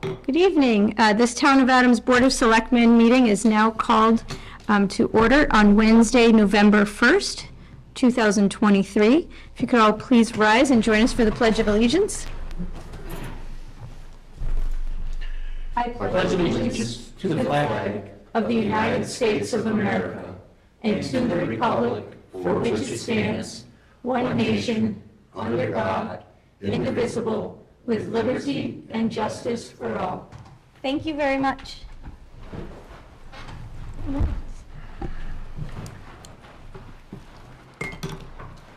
Good evening. This Town of Adams Board of Selectmen meeting is now called to order on Wednesday, November 1st, 2023. If you could all please rise and join us for the Pledge of Allegiance. I pledge allegiance to the flag of the United States of America and to the republic for which it stands, one nation, under God, indivisible, with liberty and justice for all. Thank you very much.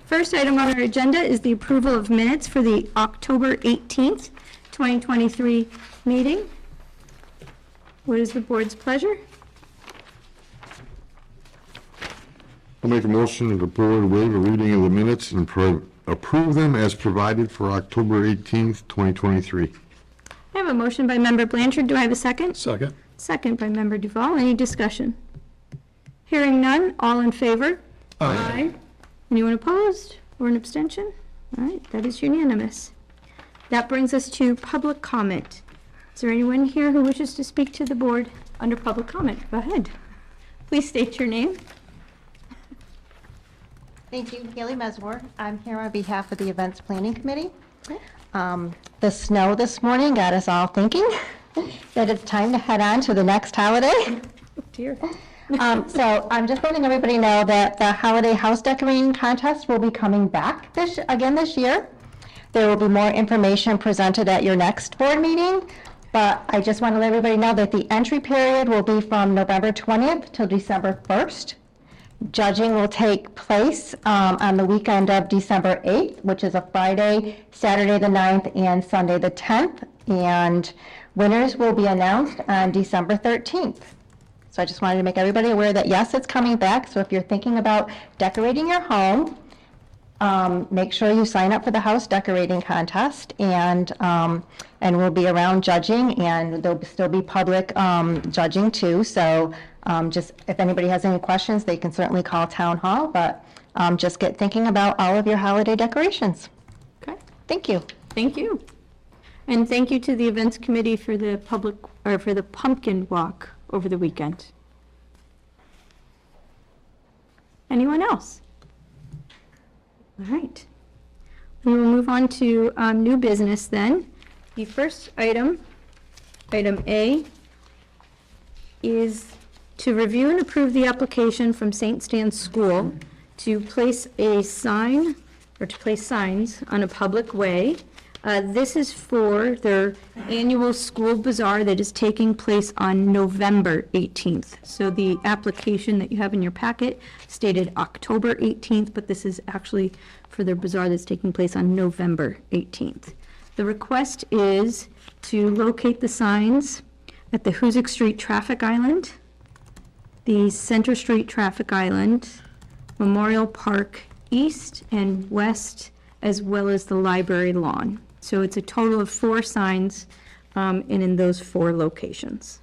First item on our agenda is the approval of minutes for the October 18th, 2023 meeting. What is the board's pleasure? I'll make a motion that the board waive a reading of the minutes and approve them as provided for October 18th, 2023. I have a motion by member Blanchard. Do I have a second? Second. Second by member Duval. Any discussion? Hearing none, all in favor? Aye. Anyone opposed or an abstention? All right, that is unanimous. That brings us to public comment. Is there anyone here who wishes to speak to the board under public comment? Go ahead. Please state your name. Thank you, Haley Mesmore. I'm here on behalf of the Events Planning Committee. The snow this morning got us all thinking that it's time to head on to the next holiday. Oh, dear. So I'm just letting everybody know that the holiday house decorating contest will be coming back this year. There will be more information presented at your next board meeting, but I just want to let everybody know that the entry period will be from November 20th till December 1st. Judging will take place on the weekend of December 8th, which is a Friday, Saturday the 9th, and Sunday the 10th. And winners will be announced on December 13th. So I just wanted to make everybody aware that, yes, it's coming back. So if you're thinking about decorating your home, make sure you sign up for the house decorating contest, and we'll be around judging, and there'll still be public judging too. So just if anybody has any questions, they can certainly call Town Hall, but just get thinking about all of your holiday decorations. Okay. Thank you. Thank you. And thank you to the events committee for the for the pumpkin walk over the weekend. Anyone else? All right. We will move on to new business then. The first item, item A, is to review and approve the application from St. Stan's School to place a sign, or to place signs on a public way. This is for their annual school bazaar that is taking place on November 18th. So the application that you have in your packet stated October 18th, but this is actually for their bazaar that's taking place on November 18th. The request is to locate the signs at the Hoosick Street Traffic Island, the Center Street Traffic Island, Memorial Park East and West, as well as the library lawn. So it's a total of 4 signs, and in those 4 locations.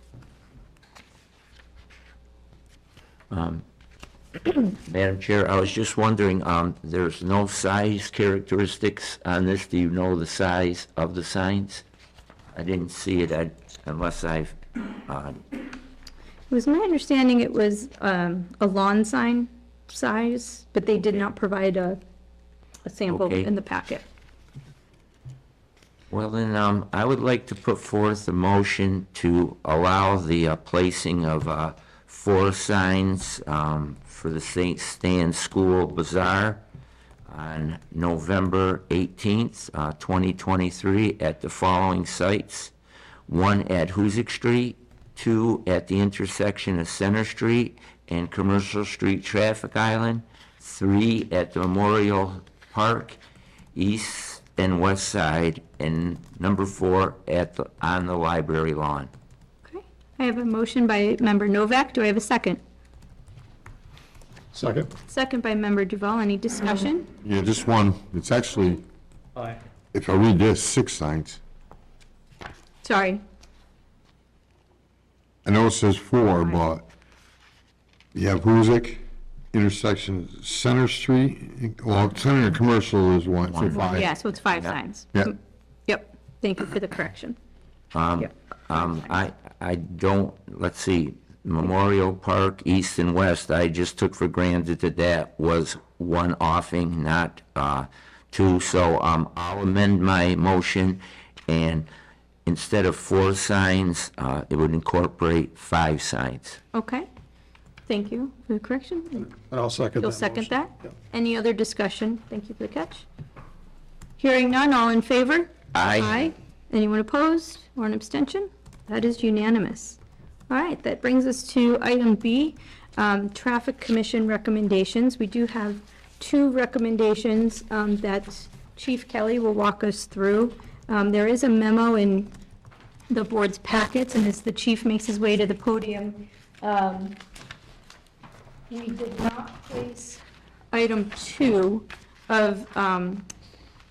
Madam Chair, I was just wondering, there's no size characteristics on this. Do you know the size of the signs? I didn't see it unless I've... It was my understanding it was a lawn sign size, but they did not provide a sample Okay. in the packet. Well, then, I would like to put forth a motion to allow the placing of 4 signs for the St. Stan's School Bazaar on November 18th, 2023 at the following sites. 1 at Hoosick Street, 2 at the intersection of Center Street and Commercial Street Traffic Island, 3 at the Memorial Park East and West Side, and number 4 on the library lawn. Okay. I have a motion by member Novak. Do I have a second? Second. Second by member Duval. Any discussion? Yeah, just one. It's actually, if I read this, 6 signs. Sorry. I know it says 4, but you have Hoosick, intersection Center Street, well, Center and Commercial is 1, so 5. Yeah, so it's 5 Yep. signs. Yeah. Yep. Thank you for the correction. Um, Yep. I don't, let's see, Memorial Park, east and west, I just took for granted that that was one offing, not two. So I'll amend my motion, and instead of 4 signs, it would incorporate 5 signs. Okay, thank you for the correction. And I'll second that. You'll second motion. that? Yeah. Any other discussion? Thank you for the catch. Hearing none, all in favor? Aye. Anyone opposed or an abstention? That is unanimous. All right, that brings us to item B, Traffic Commission recommendations. We do have 2 recommendations that Chief Kelly will walk us through. There is a memo in the board's packets, and as the chief makes his way to the podium, we did not place item 2 of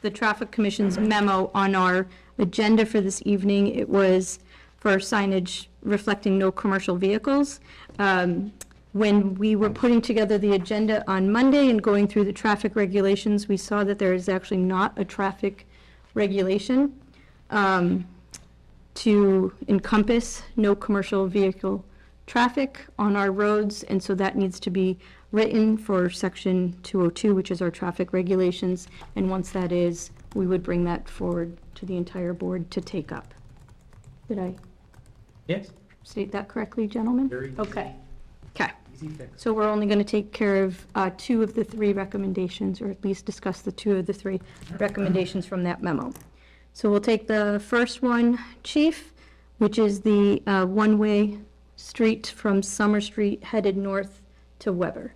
the Traffic Commission's memo on our agenda for this evening. It was for signage reflecting no commercial vehicles. When we were putting together the agenda on Monday and going through the traffic regulations, we saw that there is actually not a traffic regulation to encompass no commercial vehicle traffic on our roads, and so that needs to be written for Section 202, which is our traffic regulations, and once that is, we would bring that forward to the entire board to take up. Did I Yes. state that correctly, gentlemen? Very easy. Okay. Okay. Easy fix. So we're only going to take care of 2 of the 3 recommendations, or at least discuss the 2 of the 3 recommendations from that memo. So we'll take the first one, Chief, which is the one-way street from Summer Street headed north to Weber,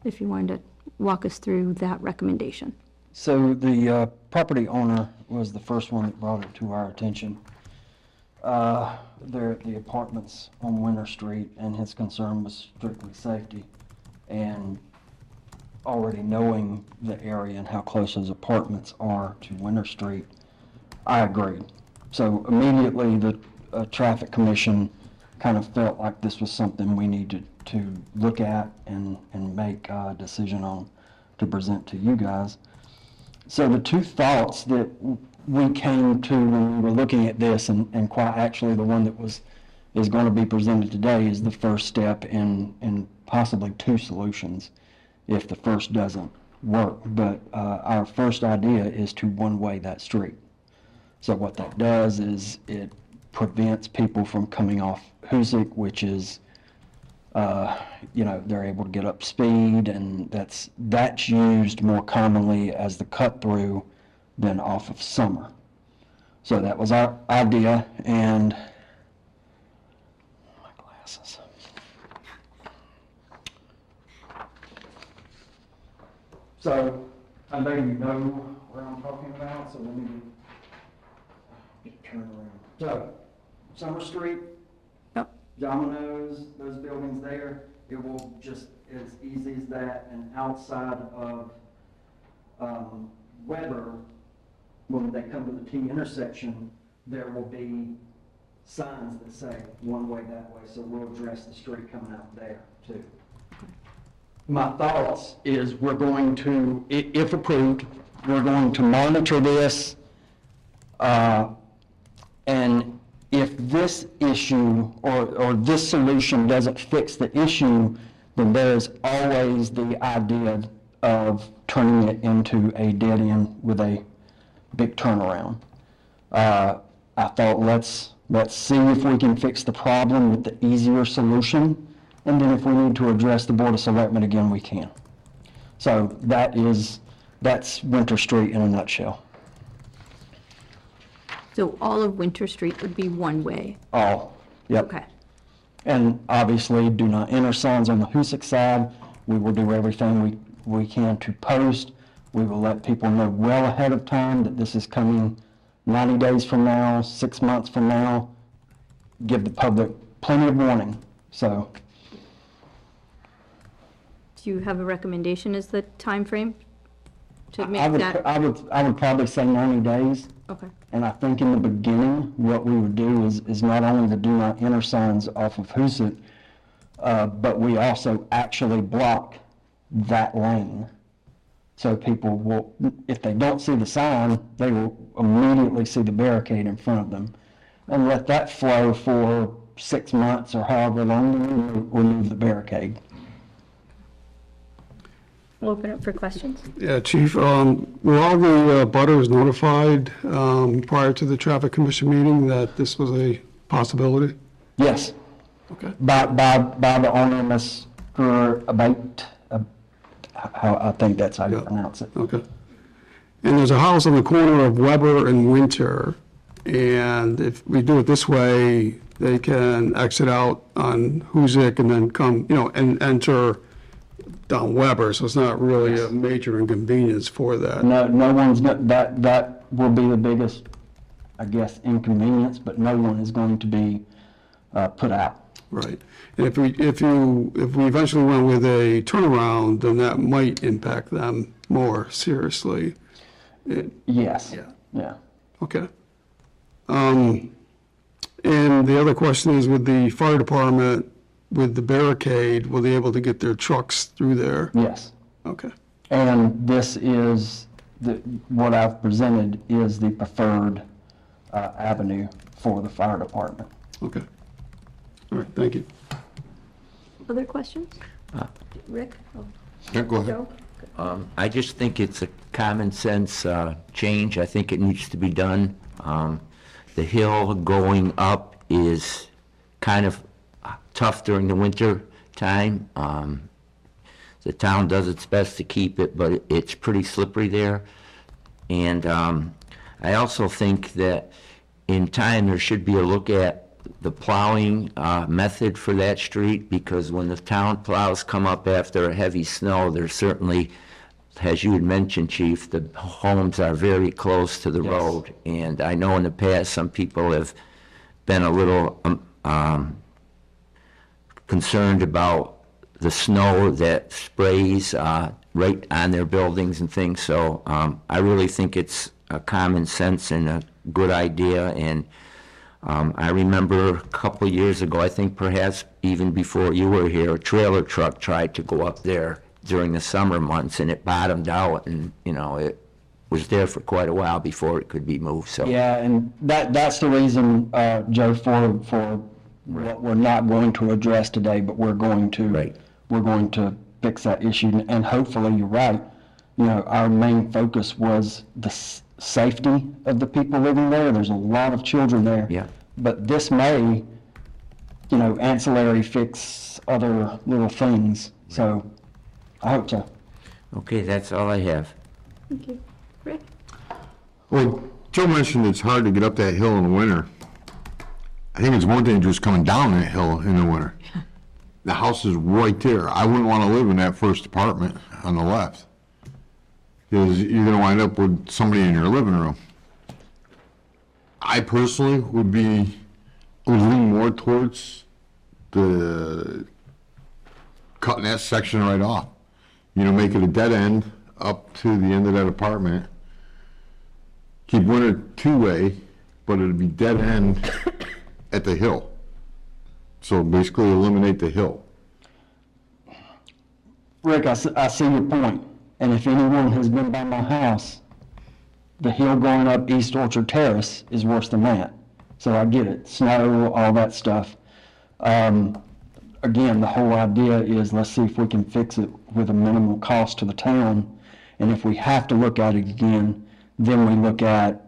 if you wanted to walk us through that recommendation. So the property owner was the first one that brought it to our attention. They're at the apartments on Winter Street, and his concern was strictly safety. And already knowing the area and how close those apartments are to Winter Street, I agreed. So immediately the Traffic Commission kind of felt like this was something we needed to look at and make a decision on to present to you guys. So the 2 thoughts that we came to when we were looking at this, and quite actually the one that is going to be presented today, is the first step in possibly 2 solutions if the first doesn't work. But our first idea is to one-way that street. So what that does is it prevents people from coming off Hoosick, which is, they're able to get up speed, and that's used more commonly as the cut through than off of Summer. So that was our idea, and my glasses. So I know you know where I'm talking about, so let me get turned around. So Summer Street, Yep. Domino's, those buildings there, it will just as easy as that, and outside of Weber, when they come to the T intersection, there will be signs that say one way that way, so we'll address the street coming out there too. My thoughts is we're going to, if approved, we're going to monitor this, and if this issue or this solution doesn't fix the issue, then there's always the idea of turning it into a dead end with a big turnaround. I thought let's see if we can fix the problem with the easier solution, and then if we need to address the Board of Selectmen again, we can. So that's Winter Street in a nutshell. So all of Winter Street would be one-way? All, yep. Okay. And obviously, do not enter signs on the Hoosick side. We will do everything we can to post. We will let people know well ahead of time that this is coming 90 days from now, 6 months from now. Give the public plenty of warning, so. Do you have a recommendation as the time frame to I make would, that? I would probably say 90 days. Okay. And I think in the beginning, what we would do is not only the do not enter signs off of Hoosick, but we also actually block that lane. So people will, if they don't see the sign, they will immediately see the barricade in front of them. and let that flow for 6 months or however long, and remove the barricade. We'll open up for questions. Yeah, Chief, were all the butters notified prior to the Traffic Commission meeting that this was a possibility? Yes, Okay. by the owner, Mr. Abate, how, I think that's how you Yeah. pronounce it. Okay. And there's a house on the corner of Weber and Winter, and if we do it this way, they can exit out on Hoosick and then come, and enter down Weber, so it's not really a major inconvenience for that. No one's, that will be the biggest, I guess, inconvenience, but no one is going to be put out. Right. And if we eventually went with a turnaround, then that might impact them more seriously. Yes. Yeah. Yeah. Okay. And the other question is with the fire department, with the barricade, will they able to get their trucks through there? Yes. Okay. And this is, what I've presented is the preferred avenue for the fire department. Okay. All right, thank you. Other questions? Rick? Oh, Yeah, go ahead. Joe? I just think it's a common sense change. I think it needs to be done. The hill going up is kind of tough during the winter time. The town does its best to keep it, but it's pretty slippery there. And I also think that in time there should be a look at the plowing method for that street, because when the town plows come up after a heavy snow, there's certainly, as you had mentioned, Chief, the homes are very close to the Yes. road. And I know in the past, some people have been a little concerned about the snow that sprays right on their buildings and things. So I really think it's a common sense and a good idea. And I remember a couple of years ago, I think perhaps even before you were here, a trailer truck tried to go up there during the summer months, and it bottomed out, and, it was there for quite a while before it could be moved, so. Yeah, and that's the reason, Joe, for what we're not going to address today, but we're going to. Right. We're going to fix that issue, and hopefully, you're right. Our main focus was the safety of the people living there. There's a lot of children there. Yeah. But this may, ancillary fix other little things, so I hope so. Okay, that's all I have. Thank you. Rick? Well, Joe mentioned it's hard to get up that hill in the winter. I think it's more dangerous coming down that hill in the winter. The house is right there. I wouldn't want to live in that first apartment on the left, because you're going to wind up with somebody in your living room. I personally would lean more towards the cutting that section right off. Make it a dead end up to the end of that apartment. Keep Winter two-way, but it'd be dead end at the hill. So basically eliminate the hill. Rick, I see your point, and if anyone has been by my house, the hill going up East Orchard Terrace is worse than that. So I get it, snow, all that stuff. Again, the whole idea is let's see if we can fix it with a minimal cost to the town, and if we have to look at it again, then we look at,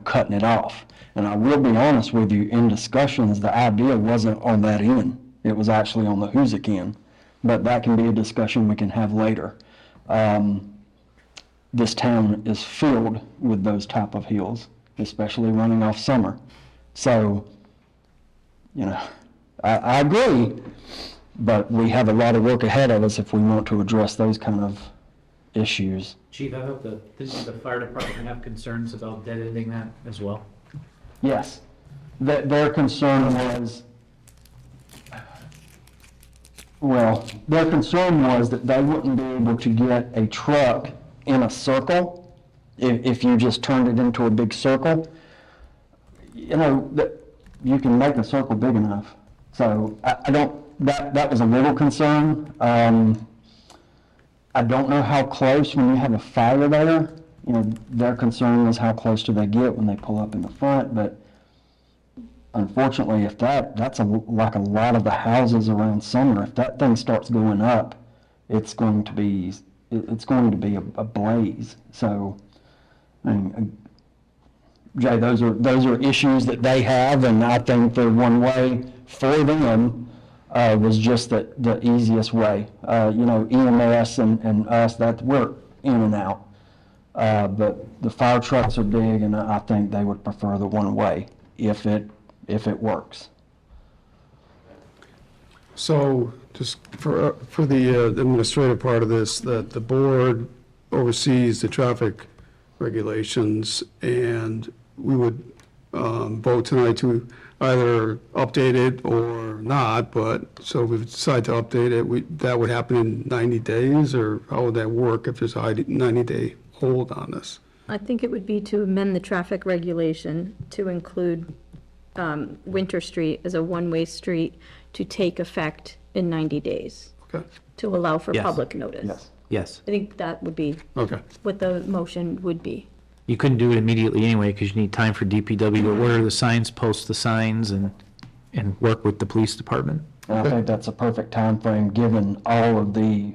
cutting it off. And I will be honest with you, in discussions, the idea wasn't on that end. It was actually on the Hoosick end. But that can be a discussion we can have later. This town is filled with those type of hills, especially running off summer. So, I agree, but we have a lot of work ahead of us if we want to address those kind of issues. Chief, I hope that the fire department have concerns about dead ending that as well. Yes, their concern was, that they wouldn't be able to get a truck in a circle if you just turned it into a big circle. That you can make a circle big enough. So that was a little concern. I don't know how close when you have a fire there. Their concern is how close do they get when they pull up in the front, but unfortunately, if that's like a lot of the houses around Summer, if that thing starts going up, it's going to be a blaze. So, I mean, Jay, those are issues that they have, and I think the one way for them was just the easiest way. EMS and us, that we're in and out. But the fire trucks are big, and I think they would prefer the one way if it works. So just for the administrative part of this, that the board oversees the traffic regulations, and we would vote tonight to either update it or not, but so if we decide to update it, that would happen in 90 days, or how would that work if there's a 90-day hold on this? I think it would be to amend the traffic regulation to include Winter Street as a one-way street to take effect in 90 days, Okay, to allow for Yes. public notice. Yes. Yes. I think that would be okay. what the motion would be. You couldn't do it immediately anyway, because you need time for DPW to order the signs, post the signs, and work with the police department. And I think that's a perfect time frame, given all of the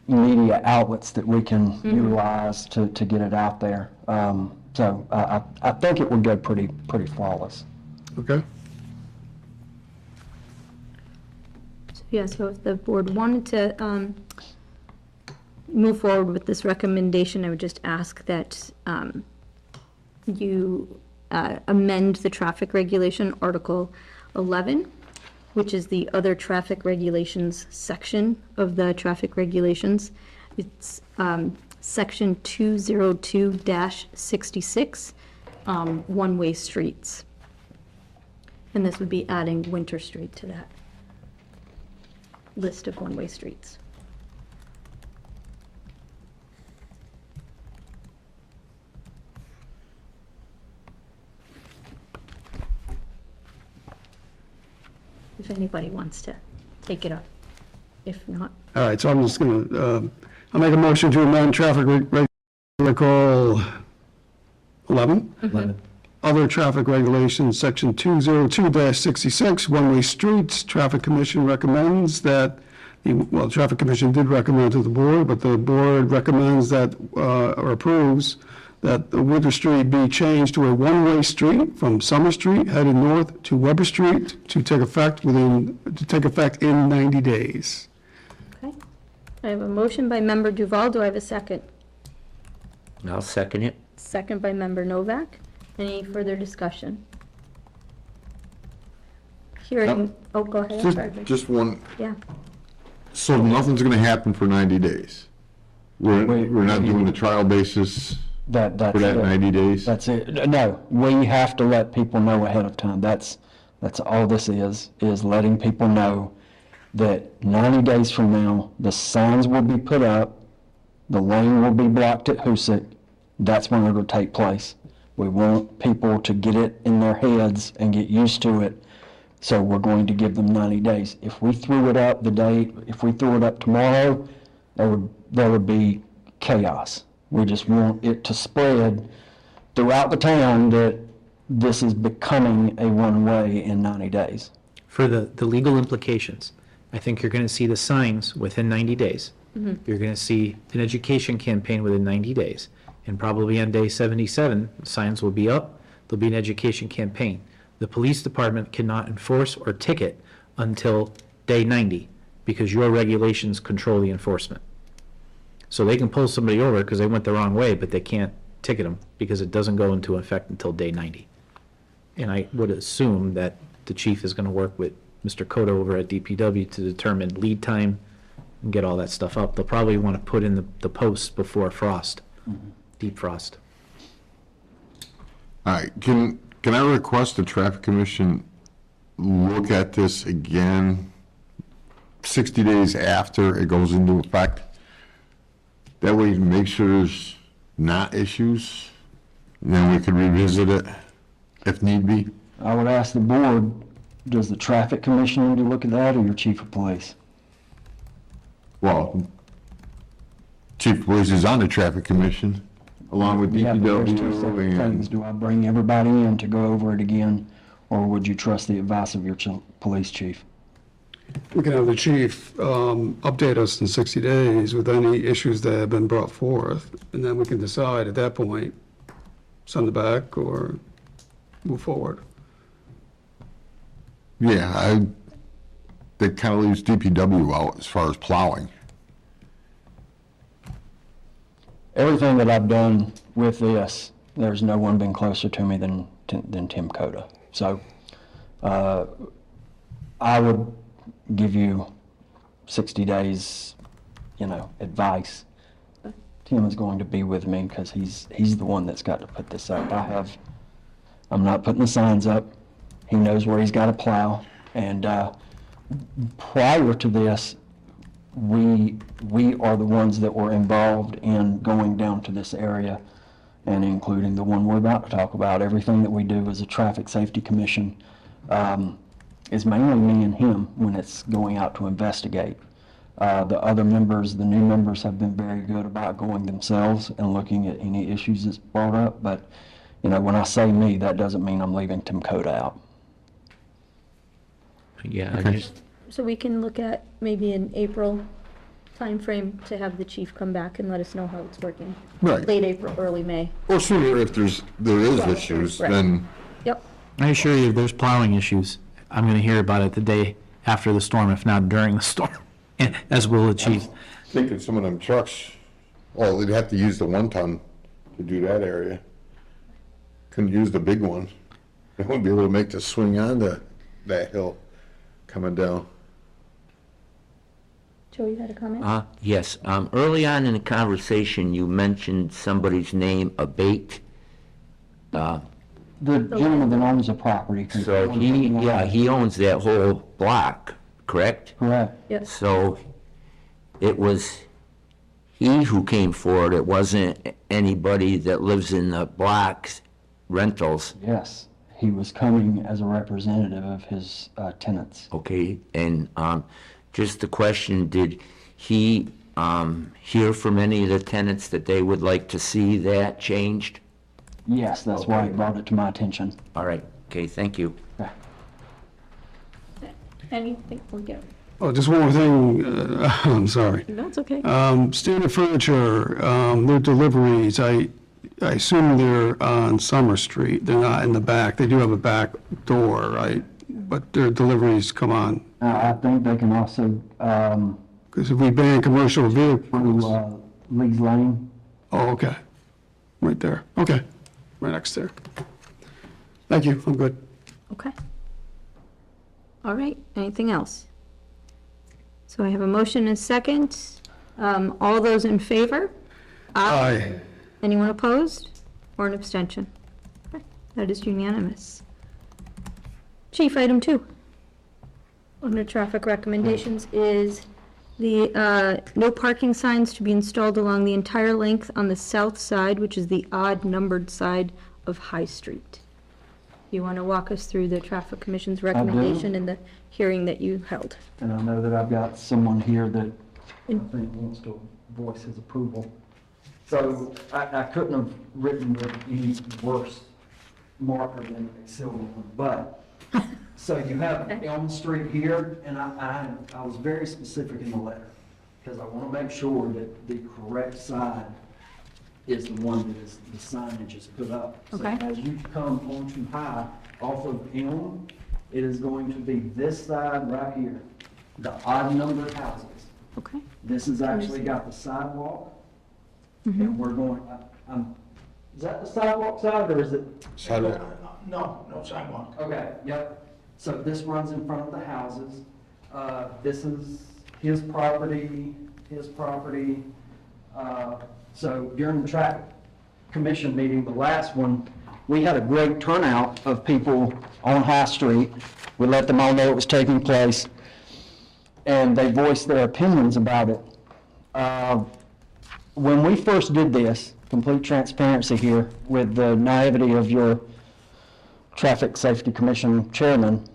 media outlets that we can utilize to get it out there. So I think it would go pretty flawless. Okay, Yeah, so if the board wanted to move forward with this recommendation, I would just ask that you amend the traffic regulation, Article 11, which is the other traffic regulations section of the traffic regulations. It's Section 202-66, one-way streets. And this would be adding Winter Street to that list of one-way streets. If anybody wants to take it up. If not, all right, so I'm just gonna, I'll make a motion to amend traffic article 11? Other traffic regulations, section 202-66, one-way streets. Traffic Commission recommends that, Traffic Commission did recommend to the board, but the board recommends that, or approves, that the Winter Street be changed to a one-way street from Summer Street headed north to Weber Street to take effect in 90 days. okay. I have a motion by member Duval. Do I have a second? I'll second it. Second by member Novak. Any further discussion? Hearing, oh, go ahead. I'm sorry. Just one, Yeah, so nothing's gonna happen for 90 days? We're not doing a trial basis That's for that it. 90 days? That's it. No, we have to let people know ahead of time. That's all this is letting people know that 90 days from now, the signs will be put up, the lane will be blocked at Hoosick. That's when it'll take place. We want people to get it in their heads and get used to it. So we're going to give them 90 days. If we threw it up tomorrow, there would be chaos. We just want it to spread throughout the town that this is becoming a one-way in 90 days. For the legal implications, I think you're going to see the signs within 90 days. You're going to see an education campaign within 90 days. And probably on day 77, the signs will be up, there'll be an education campaign. The police department cannot enforce or ticket until day 90 because your regulations control the enforcement. So they can pull somebody over because they went the wrong way, but they can't ticket them because it doesn't go into effect until day 90. And I would assume that the chief is going to work with Mr. Cota over at DPW to determine lead time and get all that stuff up. They'll probably want to put in the posts before frost, deep frost. All right, can I request the Traffic Commission look at this again 60 days after it goes into effect? That way you can make sure there's not issues, and then we could revisit it if need be. I would ask the board, does the Traffic Commission need to look at that or your chief of police? Well, Chief of Police is on the Traffic Commission, along with Yeah, but there's two separate DPW things. and, Do I bring everybody in to go over it again? or would you trust the advice of your police chief? We can have the chief update us in 60 days with any issues that have been brought forth, and then we can decide at that point, send it back or move forward. Yeah, that kind of leaves DPW out as far as plowing. Everything that I've done with this, there's no one been closer to me than Tim Coda. So I would give you 60 days, advice. Tim is going to be with me because he's the one that's got to put this up. I'm not putting the signs up. He knows where he's got to plow. And prior to this, we are the ones that were involved in going down to this area and including the one we're about to talk about. Everything that we do as a traffic safety commission is mainly me and him when it's going out to investigate. The other members, the new members, have been very good about going themselves and looking at any issues that's brought up. But, when I say me, that doesn't mean I'm leaving Tim Coda out. Yeah, I just, So we can look at maybe an April timeframe to have the chief come back and let us know how it's working. Right. Late April, early May. Or sooner if there is issues, Right. then, Yep. I assure you, if there's plowing issues, I'm gonna hear about it the day after the storm, if not during the storm, as will the chief. thinking some of them trucks, well, they'd have to use the 1-ton to do that area. Couldn't use the big one. They wouldn't be able to make the swing onto that hill coming down. Joe, you had a comment? yes, early on in the conversation, you mentioned somebody's name, Abate. The gentleman that owns the property. So he owns that whole block, correct? Correct. Yep. So it was he who came forward, it wasn't anybody that lives in the blocks rentals, Yes. He was coming as a representative of his tenants. okay? And just the question, did he hear from any of the tenants that they would like to see that changed? Yes, that's why he brought it to my attention. All right, okay, thank you. Okay. Anything? We'll get. Oh, just one more thing, I'm sorry. No, it's okay. Standard Furniture, their deliveries, I assume they're on Summer Street. They're not in the back. They do have a back door, right? But their deliveries come on. I think they can also, Because if we ban commercial vehicles, through Lee's Lane. oh, okay. Right there. Okay. Right next there. Thank you. I'm good. Okay. All right, anything else? So I have a motion and a second. All those in favor? Aye. Anyone opposed or an abstention? Okay, that is unanimous. Chief, item 2 under traffic recommendations is the no parking signs to be installed along the entire length on the south side, which is the odd numbered side of High Street. You want to walk us through the Traffic Commission's recommendation in the hearing that you held? And I know that I've got someone here that I think wants to voice his approval. So I couldn't have written with any worse marker than a silver one, but, so you have Elm Street here, and I was very specific in the letter, because I want to make sure that the correct side is the one that is, the signage is put up. Okay. So as you come onto High off of Elm, it is going to be this side right here, the odd numbered houses. Okay. This has actually got the sidewalk, and we're going, is that the sidewalk side, or is it? Sidewalk. No sidewalk. Okay, yep. So this runs in front of the houses. This is his property, So during the traffic commission meeting, the last one, we had a great turnout of people on High Street. We let them all know it was taking place, and they voiced their opinions about it. When we first did this, complete transparency here, with the naivety of your Traffic Safety Commission chairman,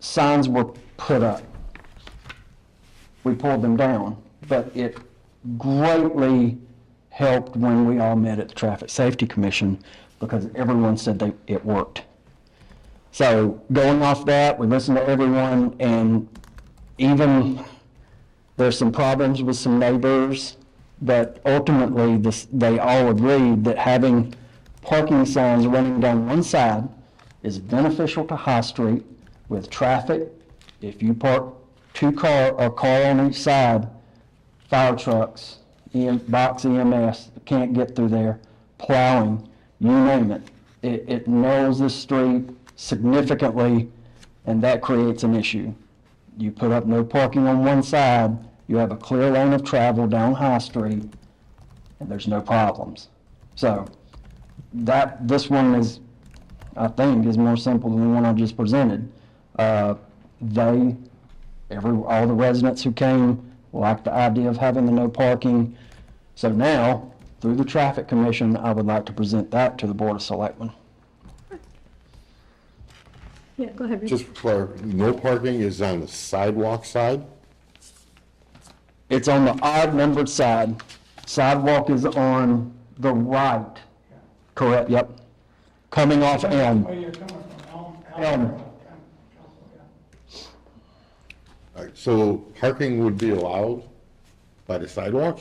signs were put up. We pulled them down, but it greatly helped when we all met at the Traffic Safety Commission, because everyone said it worked. So going off that, we listened to everyone, and even there's some problems with some neighbors, but ultimately they all agreed that having parking signs running down one side is beneficial to High Street with traffic. If you park a car on each side, fire trucks, box EMS can't get through there, plowing, you name it. It narrows the street significantly, and that creates an issue. You put up no parking on one side, you have a clear lane of travel down High Street, and there's no problems. So this one is, I think, is more simple than the one I just presented. All the residents who came liked the idea of having the no parking. So now, through the Traffic Commission, I would like to present that to the Board of Selectmen. Yeah, go ahead, Rich. Just for, no parking is on the sidewalk side? It's on the odd numbered side. Sidewalk is on the right. Correct, yep. Coming off Elm. Where you're coming from, Elm. All right, so parking would be allowed by the sidewalk?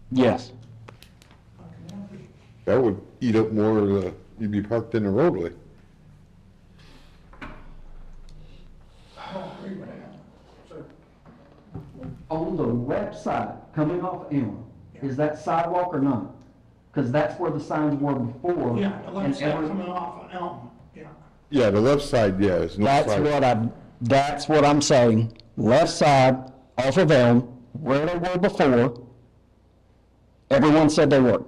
Yes. That would eat up more of the, you'd be parked in the roadway. On the left side, coming off Elm, is that sidewalk or not? Because that's where the signs were before. Yeah, the left and side every- coming off of Elm, yeah. Yeah, the left side, yeah, is no sidewalk. That's what I'm saying. Left side, off of Elm, where they were before, everyone said they were.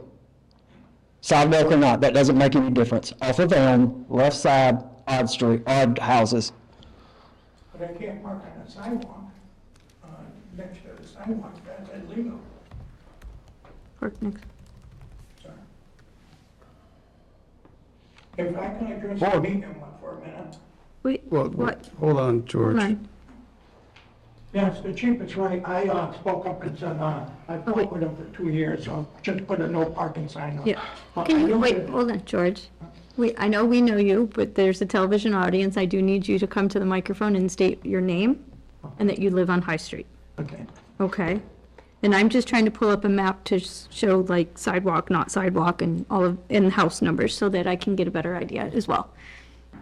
Sidewalk or not, that doesn't make any difference. Off of Elm, left side, odd street, odd houses. But I can't park on the sidewalk, next to the sidewalk, that's illegal. Park next. So, if I can address the meeting for a minute. Wait, Well, what? hold on, George. Hold on. Yes, the chief is right. I spoke up and said, I fought with him for 2 years, so just put a no parking sign up. Yeah. But Can I you, don't wait, think- hold on, George. I know we know you, but there's a television audience. I do need you to come to the microphone and state your name and that you live on High Street. Okay. Okay? And I'm just trying to pull up a map to show like sidewalk, not sidewalk, and all of, and house numbers so that I can get a better idea as well.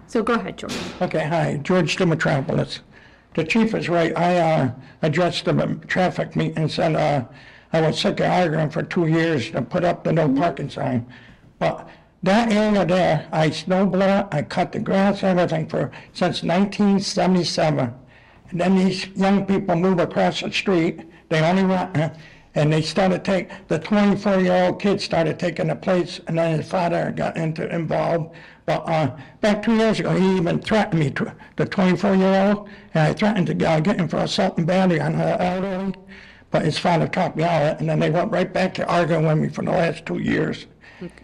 So go ahead, George. Okay, hi, George Demetropolis. The chief is right. I addressed the traffic meeting and said I was sick of arguing for 2 years to put up the no parking sign. But that area there, I snow blow it, I cut the grass, everything since 1977. And then these young people move across the street, they only rent, and they started the 24-year-old kid started taking the place, and then his father got involved. But back 2 years ago, he even threatened me, the 24-year-old, and I threatened to get him for assault and battery on the elderly. But his father talked me out of it, and then they went right back to arguing with me for the last 2 years.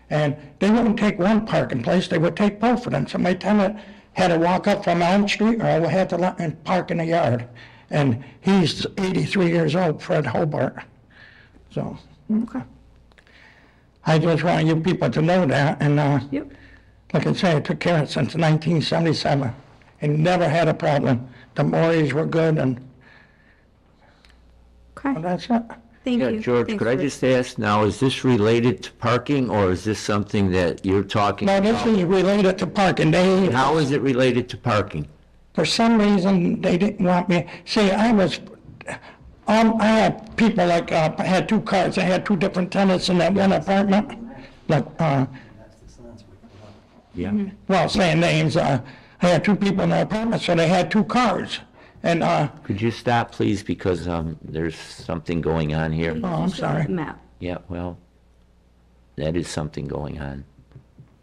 And they wouldn't take one parking place, they would take both of them. So my tenant had to walk up from Elm Street, or I would have to let him park in the yard. And he's 83 years old, Fred Hobart. So, Okay. I just want you people to know that, and Yep. like I say, I took care of it since 1977, and never had a problem. The mores were good, and Okay. that's it. Thank Yeah, you. George, Thanks, could I Rich. just ask now, is this related to parking, or is this something that you're talking No, about? this is related to parking. They, How is it related to parking? for some reason, they didn't want me, see, I had people like, I had 2 cars, I had 2 different tenants in that one apartment. Like, Yeah. well, saying names, I had 2 people in the apartment, so they had 2 cars. And, Could you stop, please, because there's something going on here? oh, I'm sorry. Map. Yeah, well, that is something going on.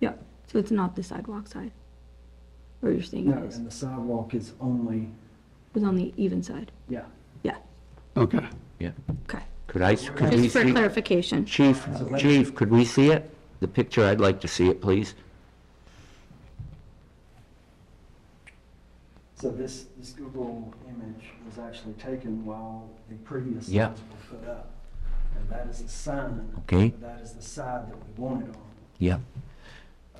Yeah. So it's not the sidewalk side? Or you're saying No, it is? and the sidewalk is only, It's on the even side? yeah. Yeah. Okay. Yeah. Okay. Could we Just for see? clarification. Chief, could we see it? The picture, I'd like to see it, please. So this Google image was actually taken while the previous Yeah. signs were put up. And that is the sign. Okay. That is the side that we wanted on. Yeah.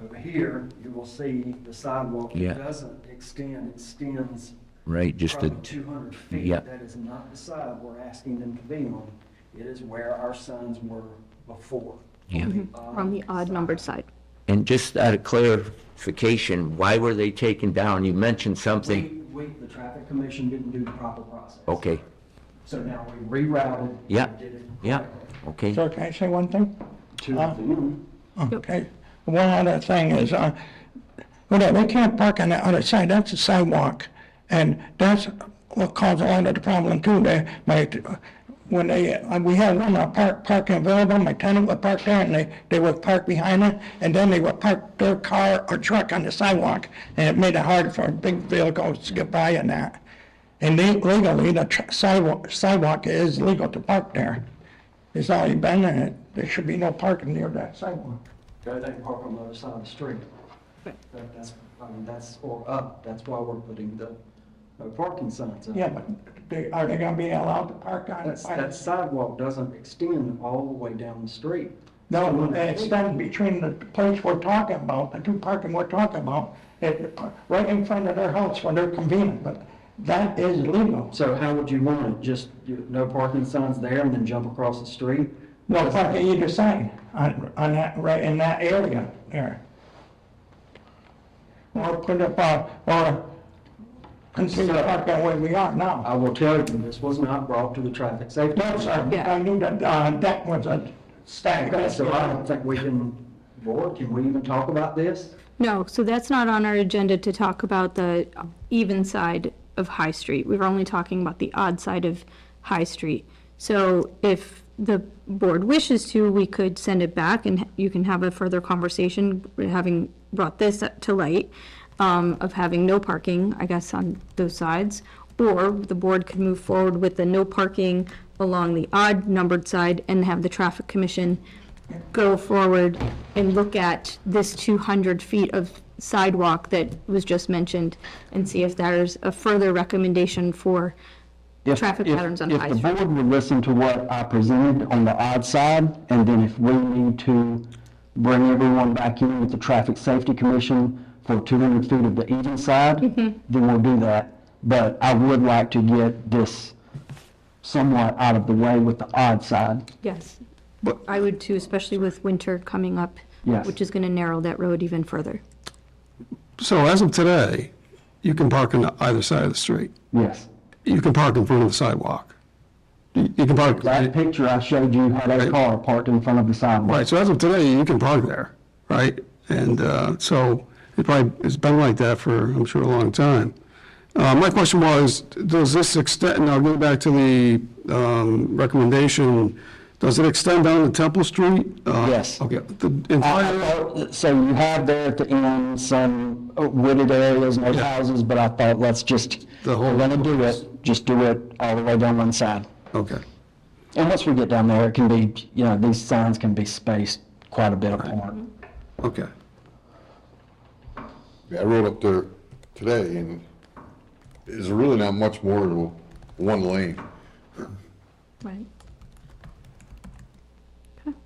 Over here, you will see the sidewalk Yeah. doesn't extend, extends Right, just probably the, 200 feet. Yeah. That is not the side we're asking them to be on. It is where our signs were before. Yeah. On the odd numbered side. and just out of clarification, why were they taken down? You mentioned something. The traffic commission didn't do the proper process. Okay, So now we rerouted. Yeah. and did it yeah, correctly. okay. So can I say one thing? To them. Okay. One other thing is, well, they can't park on the other side, that's a sidewalk. And that's what caused a lot of the problem too. When we had one parking available, my tenant would park there and they would park behind it, and then they would park their car or truck on the sidewalk. And it made it hard for big vehicles to get by on that. And legally, the sidewalk is legal to park there. It's already been, and there should be no parking near that sidewalk. They can park on the other side of the street. That's, or up, that's why we're putting the no parking signs up. Yeah, but are they gonna be allowed to park on it? That sidewalk doesn't extend all the way down the street. No, it extends between the place we're talking about, the two parking we're talking about, right in front of their house when they're convenient, but that is legal. So how would you want it? Just no parking signs there and then jump across the street? No parking either side on that, right in that area there. Or put up, or continue to park that way we are now. I will tell you, this was not brought to the traffic safety. No, sir, Yeah. I knew that, that was a stack. So I don't think we can, board, can we even talk about this? No, so that's not on our agenda to talk about the even side of High Street. We were only talking about the odd side of High Street. So if the board wishes to, we could send it back and you can have a further conversation, having brought this to light, of having no parking, I guess, on those sides. Or the board could move forward with the no parking along the odd numbered side and have the traffic commission go forward and look at this 200 feet of sidewalk that was just mentioned and see if there's a further recommendation for traffic patterns on High If the Street. board would listen to what I presented on the odd side, and then if we need to bring everyone back in with the Traffic Safety Commission for 200 feet of the even side, then we'll do that. But I would like to get this somewhat out of the way with the odd side. Yes, I would too, especially with winter coming up, Yes. which is going to narrow that road even further. So as of today, you can park on either side of the street. Yes. You can park in front of the sidewalk. You can park, That picture I showed you had a Right. car parked in front of the sidewalk. right, so as of today, you can park there, right? And so it's been like that for, I'm sure, a long time. My question was, does this extend, now going back to the recommendation, does it extend down to Temple Street? Yes. Okay, the entire, So you have there at the end some wooded areas, no Yeah. houses, but I thought, let's just, The whole- we're gonna do it, just do it all the way down one side. okay. And once we get down there, it can be, these signs can be spaced quite a bit apart. Okay. Yeah, I rode up there today, and there's really not much more to one lane. Right. Okay.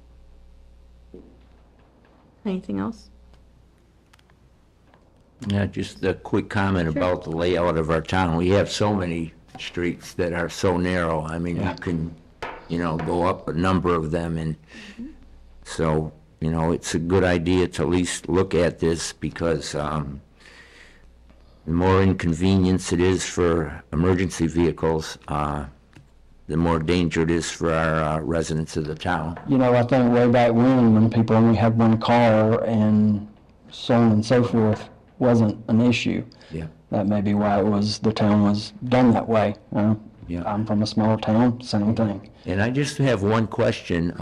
Anything else? Yeah, just a quick comment about the layout of our town. We have so many streets that are so narrow. I mean, you can, go up a number of them, and so, it's a good idea to at least look at this, because the more inconvenience it is for emergency vehicles, the more danger it is for our residents of the town. I think way back when people only had one car and so on and so forth wasn't an issue. Yeah. That may be why the town was done that way. Yeah. I'm from a small town, same thing. And I just have one question.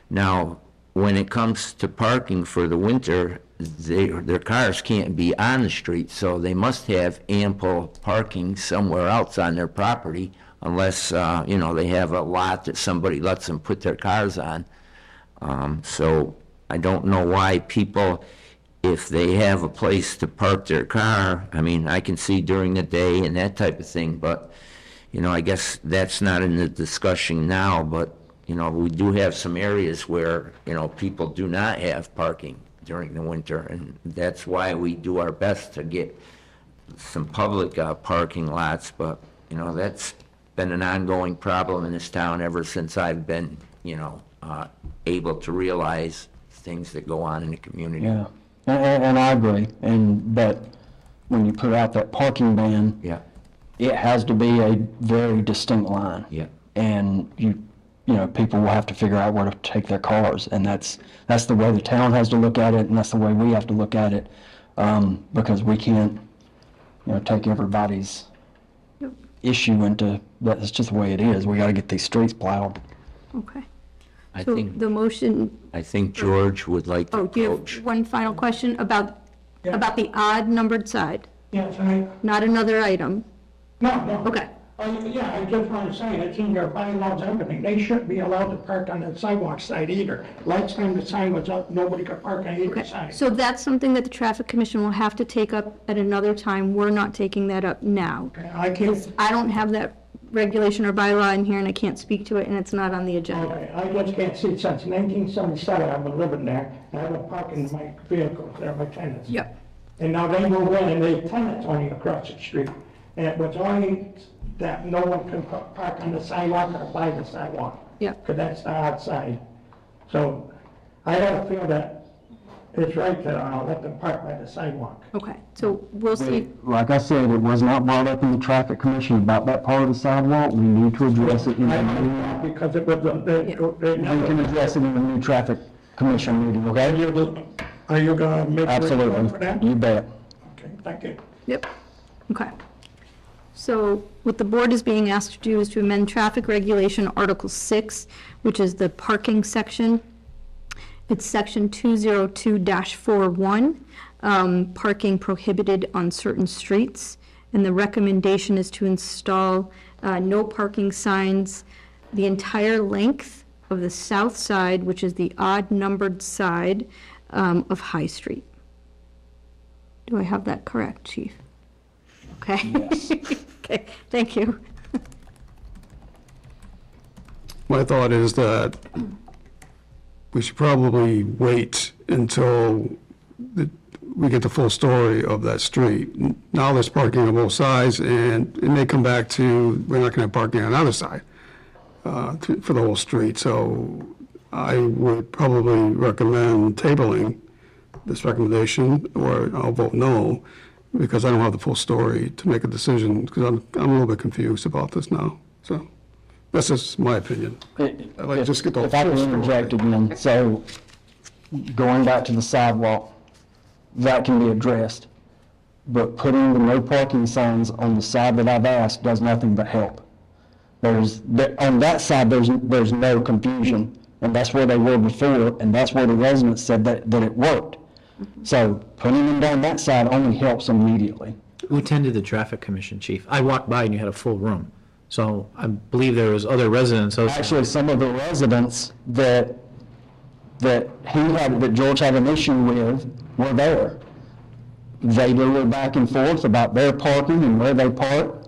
Now, when it comes to parking for the winter, their cars can't be on the street, so they must have ample parking somewhere else on their property, unless, they have a lot that somebody lets them put their cars on. So I don't know why people, if they have a place to park their car, I mean, I can see during the day and that type of thing, but, I guess that's not in the discussion now, but, we do have some areas where, people do not have parking, during the winter, and that's why we do our best to get some public parking lots, but, you know, that's been an ongoing problem in this town ever since I've been, you know, able to realize things that go on in the community. Yeah, and I agree, but when you put out that parking ban, Yeah, it has to be a very distinct line. yeah. And you know, people will have to figure out where to take their cars, and that's the way the town has to look at it, and that's the way we have to look at it, because we can't, you know, take everybody's issue into, that's just the way it is. We gotta get these streets plowed. Okay. I So think, the motion, I think George would like to oh, do you approach. have one final question about the odd numbered side? Yes, Not another item? no. Okay. Yeah, I just want to say, it's in your bylaws, everything. They shouldn't be allowed to park on the sidewalk side either. Last time the sign was up, nobody could park on either Okay, side. so that's something that the Traffic Commission will have to take up at another time. We're not taking that up now. Okay, I can't, I don't have that regulation or bylaw in here, and I can't speak to it, and it's not on the agenda. okay, I just can't see, since 1977, I've been living there, and I've been parking my vehicles there, my tenants. Yep. And now they move in, and they tenants only across the street. And it was only that no one can park on the sidewalk or by the sidewalk. Yep. Because that's the outside. So I don't feel that it's right to let them park by the sidewalk. Okay, so we'll see. Like I said, it was not brought up in the traffic commission about that part of the sidewalk. We need to address it in I the new, know, because it was, they we can never. address it in the new traffic commission meeting, okay? Are you gonna make a report for that? Absolutely, you bet. Okay, thank you. Yep, okay. So what the board is being asked to do is to amend Traffic Regulation Article 6, which is the parking section. It's section 202-41, parking prohibited on certain streets. And the recommendation is to install no parking signs the entire length of the south side, which is the odd numbered side of High Street. Do I have that correct, Chief? Okay. Okay, thank you. My thought is that we should probably wait until we get the full story of that street. Now there's parking on both sides, and it may come back to, we're not going to have parking on the other side for the whole street. So I would probably recommend tabling this recommendation, or I'll vote no, because I don't have the full story to make a decision, because I'm a little bit confused about this now. So that's just my opinion. I'd like to just get the If I can full story. interject again, so going back to the sidewalk, that can be addressed. But putting the no parking signs on the side that I've asked does nothing but help. On that side, there's no confusion, and that's where they were before, and that's where the residents said that it worked. So putting them down that side only helps immediately. Who attended the traffic commission, chief? I walked by and you had a full room. So I believe there was other residents. Actually, some of the residents that George had an issue with were there. They were back and forth about their parking and where they park,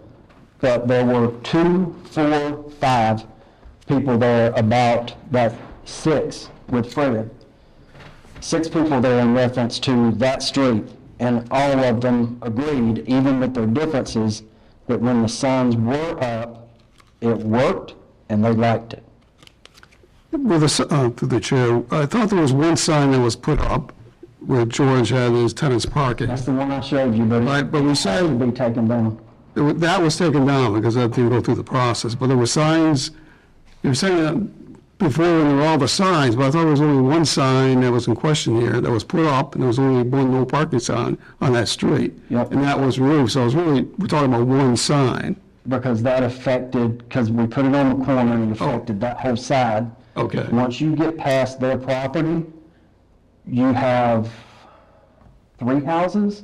but there were 2, 4, 5 people there, about that 6 with Fred. 6 people there in reference to that street, and all of them agreed, even with their differences, that when the signs were up, it worked and they liked it. With through the chair, I thought there was one sign that was put up where George had his tenants parking. That's the one I showed you, but Right, but we it said should be taken down. that was taken down because that didn't go through the process. But there were signs, you were saying that before when there were all the signs, but I thought there was only one sign that was in question here that was put up, and there was only one no parking sign on that street. Yep. And that was removed, so we're talking about one sign. Because that affected, because we put it on the corner and it affected that whole side. Okay. Once you get past their property, you have 3 houses.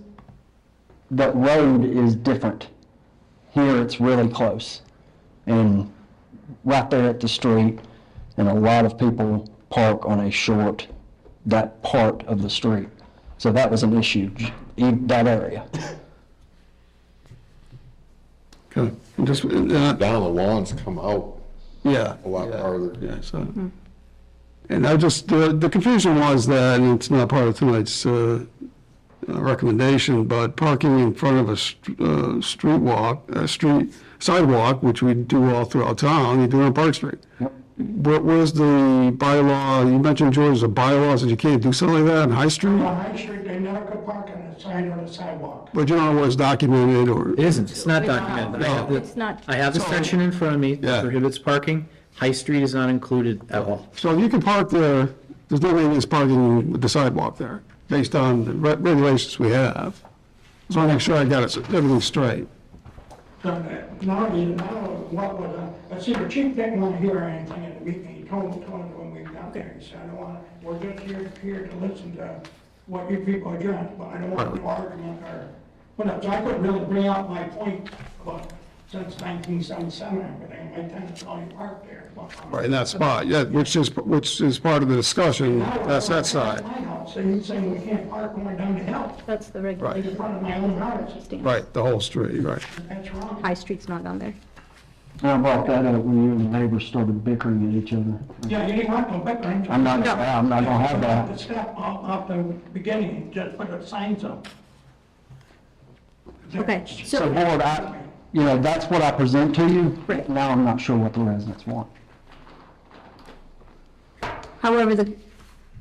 The road is different. Here, it's really close. And right there at the street, and a lot of people park on that part of the street. So that was an issue, that area. Okay. And just, Down the lawns come out yeah. a lot yeah, farther. Yeah, so, And the confusion was that, and it's not part of tonight's recommendation, but parking in front of a sidewalk, which we do all throughout town, you do it on Park Street. Yep. Where's the bylaw? You mentioned, George, the bylaws that you can't do something like that on High Street? On High Street, they never could park on the side of the sidewalk. But you don't know what's documented or? It isn't, it's not documented. It's not. I have the section in front of me Yeah. that prohibits parking. High Street is not included at all. So if you can park there, there's no maintenance parking with the sidewalk there, based on the regulations we have. So I make sure I got everything straight. So now, what would, see, the chief didn't want to hear anything at the meeting. He told when we got there, he said, I don't want, we're just here to listen to what you people are doing, but I don't want no argument or, whatever. So I couldn't really bring out my point about since 1977, everything, my tenants only parked there. Right, in that spot, yeah, which is part of the discussion, that's that side. My house, and he's saying we can't park when we're down the hill, That's the in regulation. front of my own house. Right, the whole street, right. That's wrong. High Street's not on there. I brought that up when you and the neighbors started bickering at each other. Yeah, you didn't want no bickering. I'm not gonna have The that. step off the beginning, just put the signs up. Okay, So so, board, that's what I present to you. Right. Now I'm not sure what the residents want. however,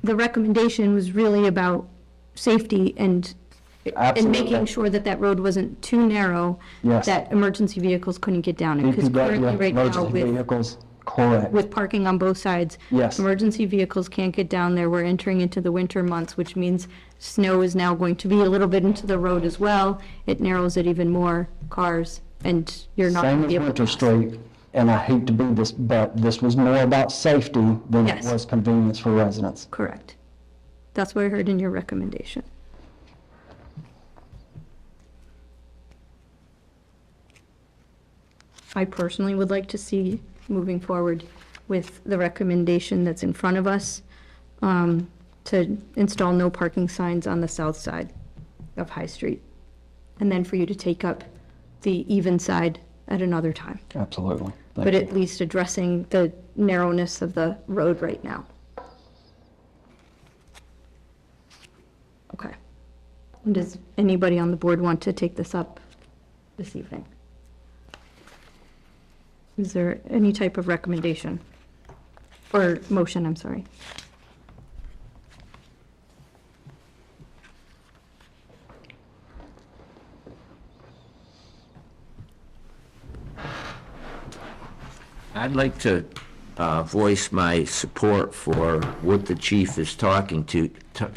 the recommendation was really about safety and Absolutely. making sure that that road wasn't too narrow, Yes. that emergency vehicles couldn't get down it. Because currently, right now, Emergency vehicles, correct. with parking on both sides. Yes. Emergency vehicles can't get down there. We're entering into the winter months, which means snow is now going to be a little bit into the road as well. It narrows it even more, cars, and you're not going Same to as be able to Winter pass. Street, and I hate to be this, but this was more about safety than it Yes. was convenience for residents. Correct. That's what I heard in your recommendation. I personally would like to see moving forward with the recommendation that's in front of us, to install no parking signs on the south side of High Street. And then for you to take up the even side at another time. Absolutely. Thank But you. at least addressing the narrowness of the road right now. Okay. And does anybody on the board want to take this up this evening? Is there any type of recommendation? Or motion, I'm sorry. I'd like to voice my support for what the chief is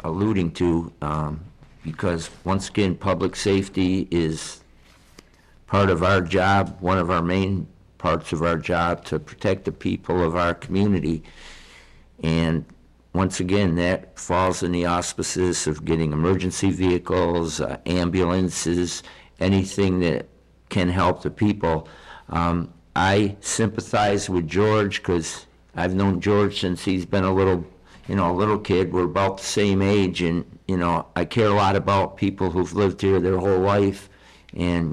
alluding to, because once again, public safety is part of our job, one of our main parts of our job, to protect the people of our community. And once again, that falls in the auspices of getting emergency vehicles, ambulances, anything that can help the people. I sympathize with George because I've known George since he's been a little kid. We're about the same age, and, I care a lot about people who've lived here their whole life and,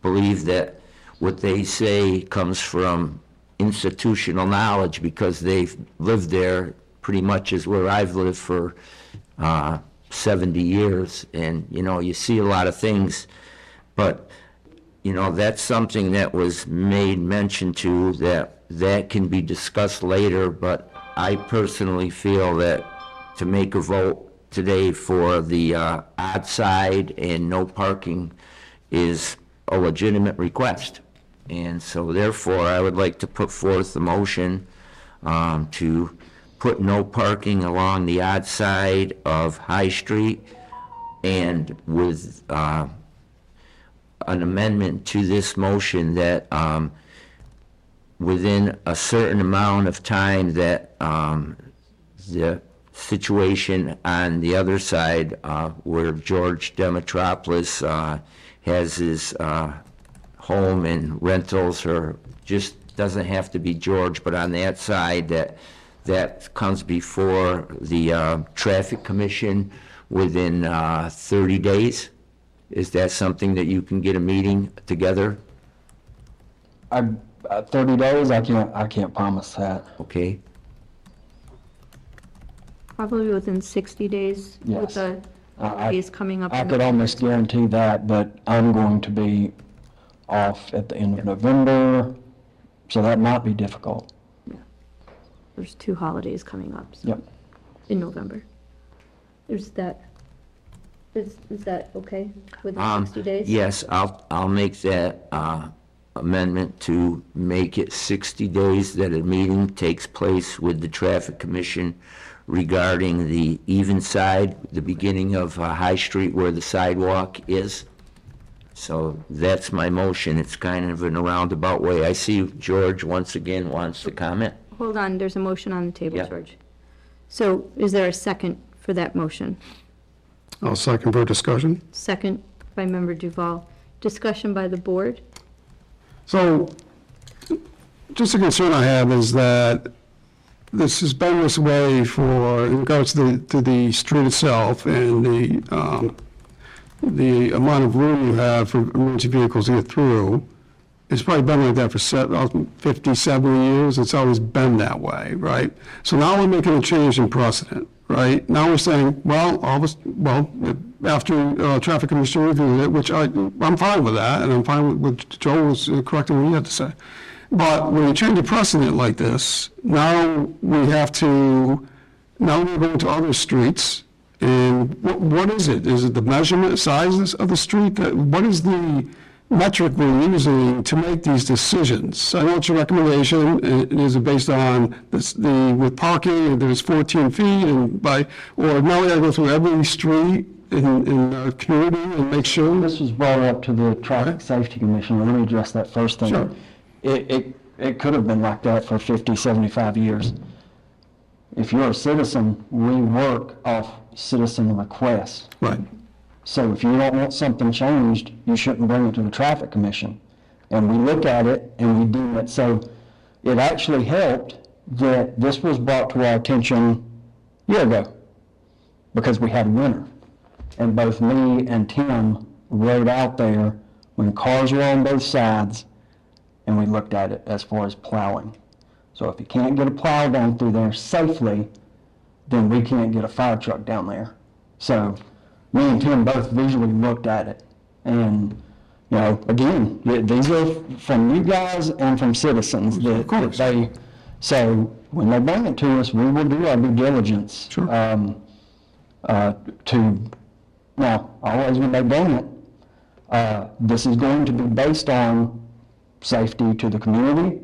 believe that what they say comes from institutional knowledge because they've lived there pretty much as where I've lived for 70 years. And, you see a lot of things, but that's something that was made mention to, that can be discussed later, but I personally feel that to make a vote today for the odd side and no parking is a legitimate request. And so therefore, I would like to put forth the motion to put no parking along the odd side of High Street, and with an amendment to this motion that within a certain amount of time that the situation on the other side where George Demetropoulos has his home and rentals, or just doesn't have to be George, but on that side, that comes before the Traffic Commission within 30 days. Is that something that you can get a meeting together? 30 days, I can't promise that. Okay. Probably within 60 days with Yes. the I- holidays coming up. I in could almost guarantee that, but I'm going to be off at the end of November, so that might be difficult. There's 2 holidays coming up, so, Yep. in November. Is that okay within 60 days? Yes, I'll make that amendment to make it 60 days that a meeting takes place with the Traffic Commission regarding the even side, the beginning of High Street where the sidewalk is. So that's my motion. It's kind of in a roundabout way. I see George once again wants to comment. Hold on, there's a motion on the table, Yeah. George. So is there a second for that motion? I'll second for discussion. Second by Member Duval. Discussion by the board? So, just a concern I have is that this has been this way for, in regards to the street itself and the amount of room you have for emergency vehicles to get through. It's probably been like that for 50, 70 years. It's always been that way, right? So now we're making a change in precedent, right? Now we're saying, after traffic commission reviewed it, which I'm fine with that, and I'm fine with Joe was correcting what he had to say. But when you change a precedent like this, now we're going to other streets, and what is it? Is it the measurement sizes of the street? What is the metric we're using to make these decisions? I know it's a recommendation, and is it based on with parking, there's 14 feet, or now we gotta go through every street in our community and make sure? This was brought up to the Traffic Safety Commission. Let me address that first thing. Sure. It could have been like that for 50, 75 years. If you're a citizen, we work off citizen requests. Right. So if you don't want something changed, you shouldn't bring it to the Traffic Commission. And we look at it and we deem it. So it actually helped that this was brought to our attention a year ago because we had a winter. And both me and Tim rode out there when cars were on both sides, and we looked at it as far as plowing. So if you can't get a plow down through there safely, then we can't get a fire truck down there. So me and Tim both visually looked at it. And, again, these are from you guys and from citizens so when they bring it to us, we will do our due diligence. Sure. Now, always when they bring it, this is going to be based on safety to the community,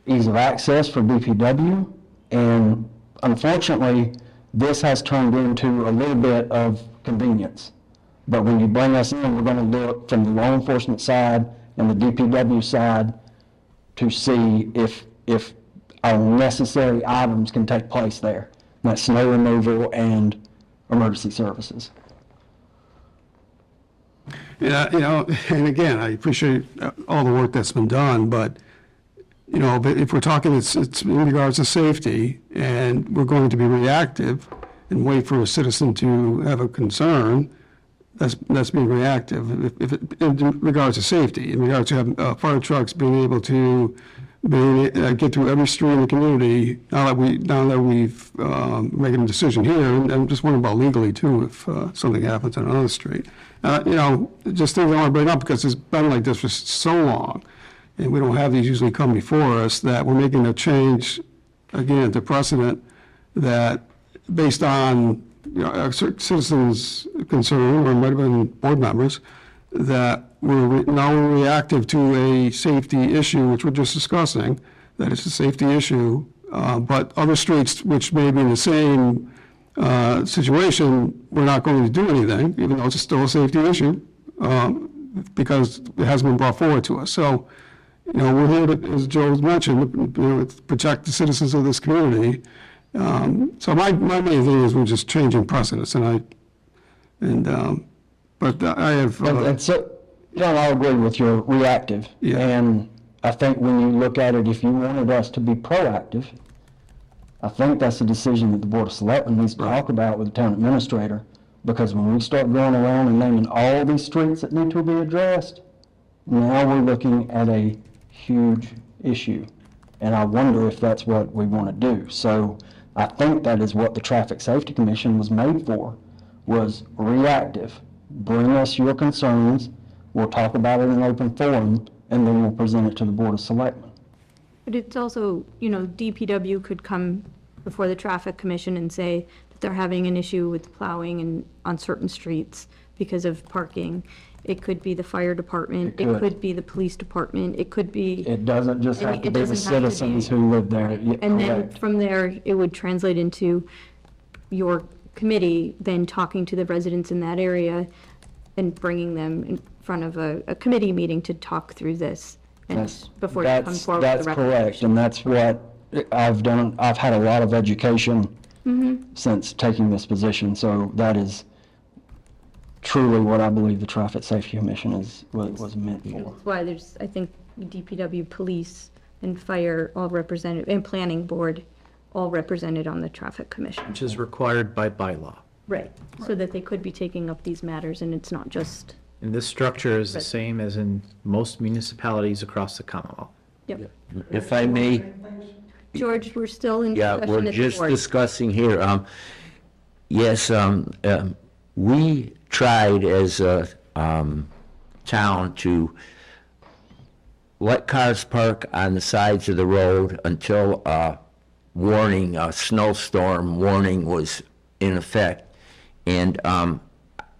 ease of access for DPW, and unfortunately, this has turned into a little bit of convenience. But when you bring us in, we're going to look from the law enforcement side and the DPW side to see if our necessary items can take place there. And that's snow removal and emergency services. Yeah, and again, I appreciate all the work that's been done, but, but if we're talking, it's in regards to safety, and we're going to be reactive and wait for a citizen to have a concern, that's being reactive. In regards to safety, in regards to fire trucks being able to get through every street in the community, now that we've making a decision here, and I'm just wondering about legally too, if something happens on another street. Just things I want to bring up because it's been like this for so long, and we don't have these usually come before us, that we're making a change, again, to precedent that based on our citizens' concern, or it might have been board members, that we're now reactive to a safety issue, which we're just discussing, that it's a safety issue, but other streets which may be in the same situation, we're not going to do anything, even though it's still a safety issue, because it hasn't been brought forward to us. So, we're here to, as Joe mentioned, to protect the citizens of this community. So my main thing is we're just changing precedents, but I have. And so, John, I agree with your reactive. Yeah. And I think when you look at it, if you wanted us to be proactive, I think that's a decision that the Board of Selectmen needs to talk about with the town administrator, because when we start going around and naming all these streets that need to be addressed, now we're looking at a huge issue. And I wonder if that's what we want to do. So I think that is what the Traffic Safety Commission was made for, was reactive. Bring us your concerns, we'll talk about it in open forum, and then we'll present it to the Board of Selectmen. But it's also, DPW could come before the traffic commission and say that they're having an issue with plowing and on certain streets because of parking. It could be the fire department, It it could. could be the police department, it could be, It doesn't just And have to it be the doesn't have to be- citizens who live there. Yeah, and then correct. from there, it would translate into your committee then talking to the residents in that area and bringing them in front of a committee meeting to talk through this and That's- before you come that's- forward with the That's correct, recommendation. and that's what I've done. I've had a lot of education since taking this position, so that is truly what I believe the Traffic Safety Commission was meant for. That's why there's, I think, DPW, police, and fire all represented, and planning board all represented on the traffic commission. Which is required by bylaw. Right. So that they could be taking up these matters, and it's not just, And this structure is the Right. same as in most municipalities across the Commonwealth. yep. If I may, George, we're still in yeah, discussion we're at the just board. discussing here. Yes, we tried as a town to let cars park on the sides of the road until a snowstorm warning was in effect. And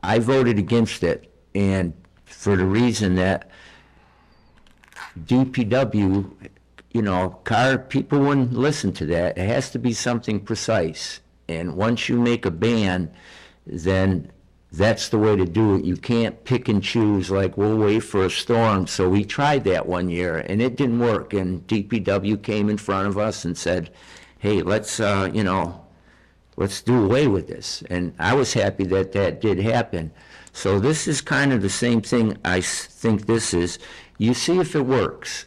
I voted against it, and for the reason that DPW, people wouldn't listen to that. It has to be something precise. And once you make a ban, then that's the way to do it. You can't pick and choose, like, we'll wait for a storm. So we tried that one year, and it didn't work. And DPW came in front of us and said, hey, let's do away with this. And I was happy that that did happen. So this is kind of the same thing I think this is. You see if it works.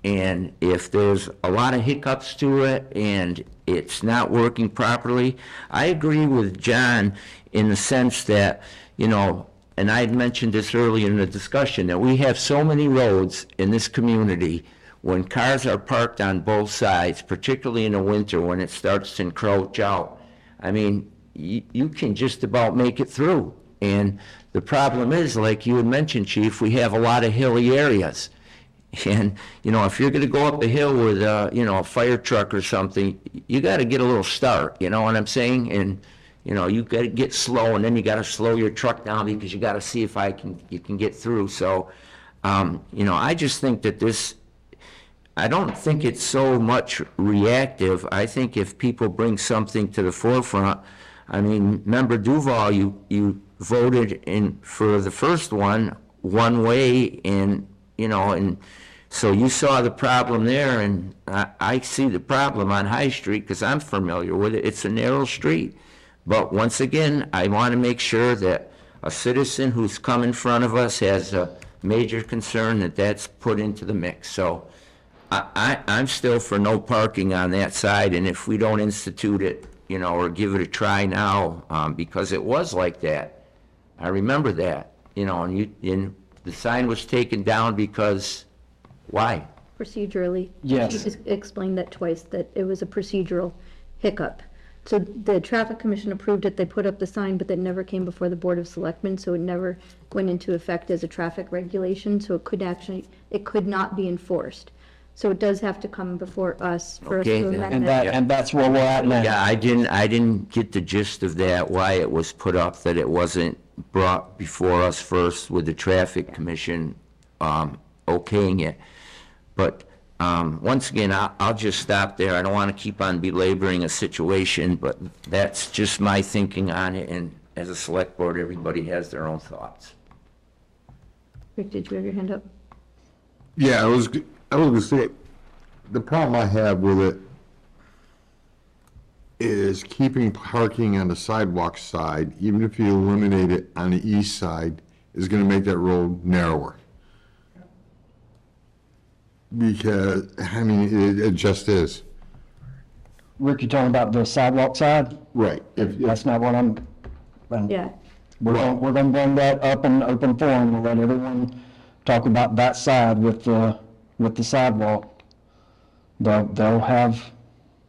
And if there's a lot of hiccups to it and it's not working properly, I agree with John in the sense that, and I had mentioned this earlier in the discussion, that we have so many roads in this community when cars are parked on both sides, particularly in the winter when it starts to encroach out. I mean, you can just about make it through. And the problem is, like you had mentioned, Chief, we have a lot of hilly areas. And, if you're gonna go up a hill with, a fire truck or something, you gotta get a little start, you know what I'm saying? And, you gotta get slow, and then you gotta slow your truck down because you gotta see if you can get through. So, I just think that I don't think it's so much reactive. I think if people bring something to the forefront, I mean, Member Duval, you voted for the first one way, and, and so you saw the problem there, and I see the problem on High Street because I'm familiar with it. It's a narrow street. But once again, I want to make sure that a citizen who's come in front of us has a major concern that that's put into the mix. So I'm still for no parking on that side, and if we don't institute it, or give it a try now, because it was like that. I remember that, and the sign was taken down because, why? Procedurally. Yes. You just explained that twice, that it was a procedural hiccup. So the traffic commission approved it, they put up the sign, but that never came before the Board of Selectmen, so it never went into effect as a traffic regulation, so it could not be enforced. So it does have to come before us for us Okay, to then. amend And it. and that's where we're at now. Yeah, I didn't get the gist of that, why it was put up, that it wasn't brought before us first with the traffic commission okaying it. But once again, I'll just stop there. I don't want to keep on belaboring a situation, but that's just my thinking on it, and as a select board, everybody has their own thoughts. Rick, did you have your hand up? Yeah, I was gonna say, the problem I have with it is keeping parking on the sidewalk side, even if you eliminate it on the east side, is gonna make that road narrower. Because, I mean, it just is. Rick, you talking about the sidewalk side? Right. That's not what I'm, Yeah. we're gonna bring that up in open forum. We'll let everyone talk about that side with the sidewalk. They'll have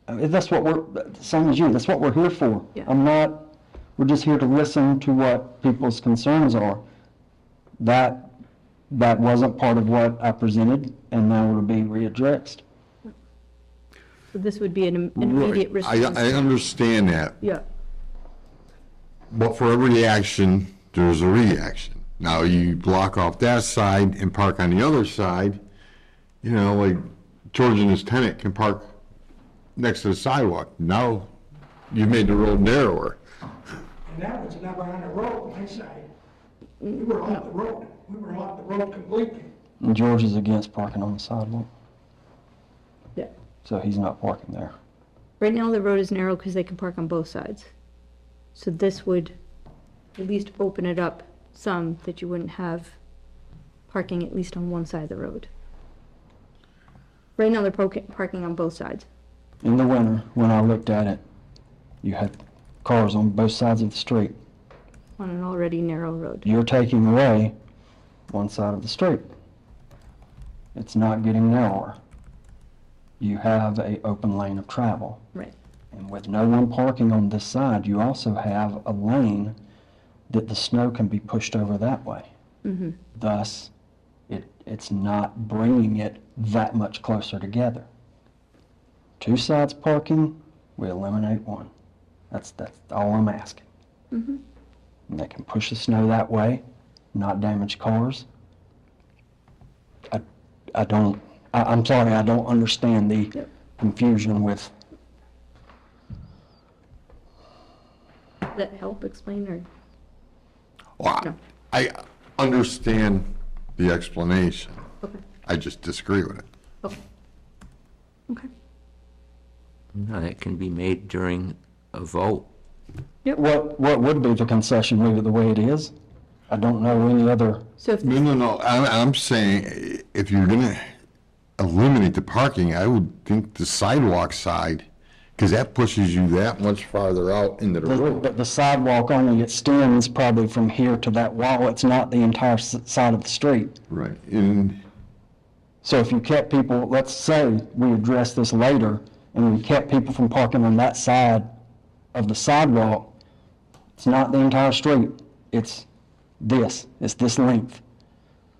I mean, that's what we're, same as you, that's what we're here for. Yeah. We're just here to listen to what people's concerns are. That wasn't part of what I presented, and now it'll be readdressed. So this would be an immediate response. I understand that, Yeah, but for every action, there's a reaction. Now, you block off that side and park on the other side, you know, like George and his tenant can park next to the sidewalk. Now, you made the road narrower. And that was never on the road, my side. We were off the road. We were off the road completely. And George is against parking on the sidewalk, yeah. so he's not parking there. Right now, the road is narrow because they can park on both sides. So this would at least open it up some, that you wouldn't have parking at least on one side of the road. Right now, they're parking on both sides. In the winter, when I looked at it, you had cars on both sides of the street. On an already narrow road. You're taking away one side of the street. It's not getting narrower. You have a open lane of travel. Right. And with no one parking on this side, you also have a lane that the snow can be pushed over that way. Mm-hmm. Thus, it's not bringing it that much closer together. Two sides parking, we eliminate one. That's all I'm asking. Mm-hmm. And they can push the snow that way, not damage cars. I'm sorry, I don't understand the Yep. confusion with, Does that help explain, or? Well, No. I understand the explanation. Okay, I just disagree with it. okay. Okay. No, that can be made during a vote. what would be the concession, leave it the way it is? I don't know any other, So if, No, I'm saying, if you're gonna eliminate the parking, I would think the sidewalk side, because that pushes you that much farther out into the road. but the sidewalk only extends probably from here to that wall. It's not the entire side of the street. Right, and, So if you kept people, let's say we address this later, and we kept people from parking on that side of the sidewalk, it's not the entire street. It's this length.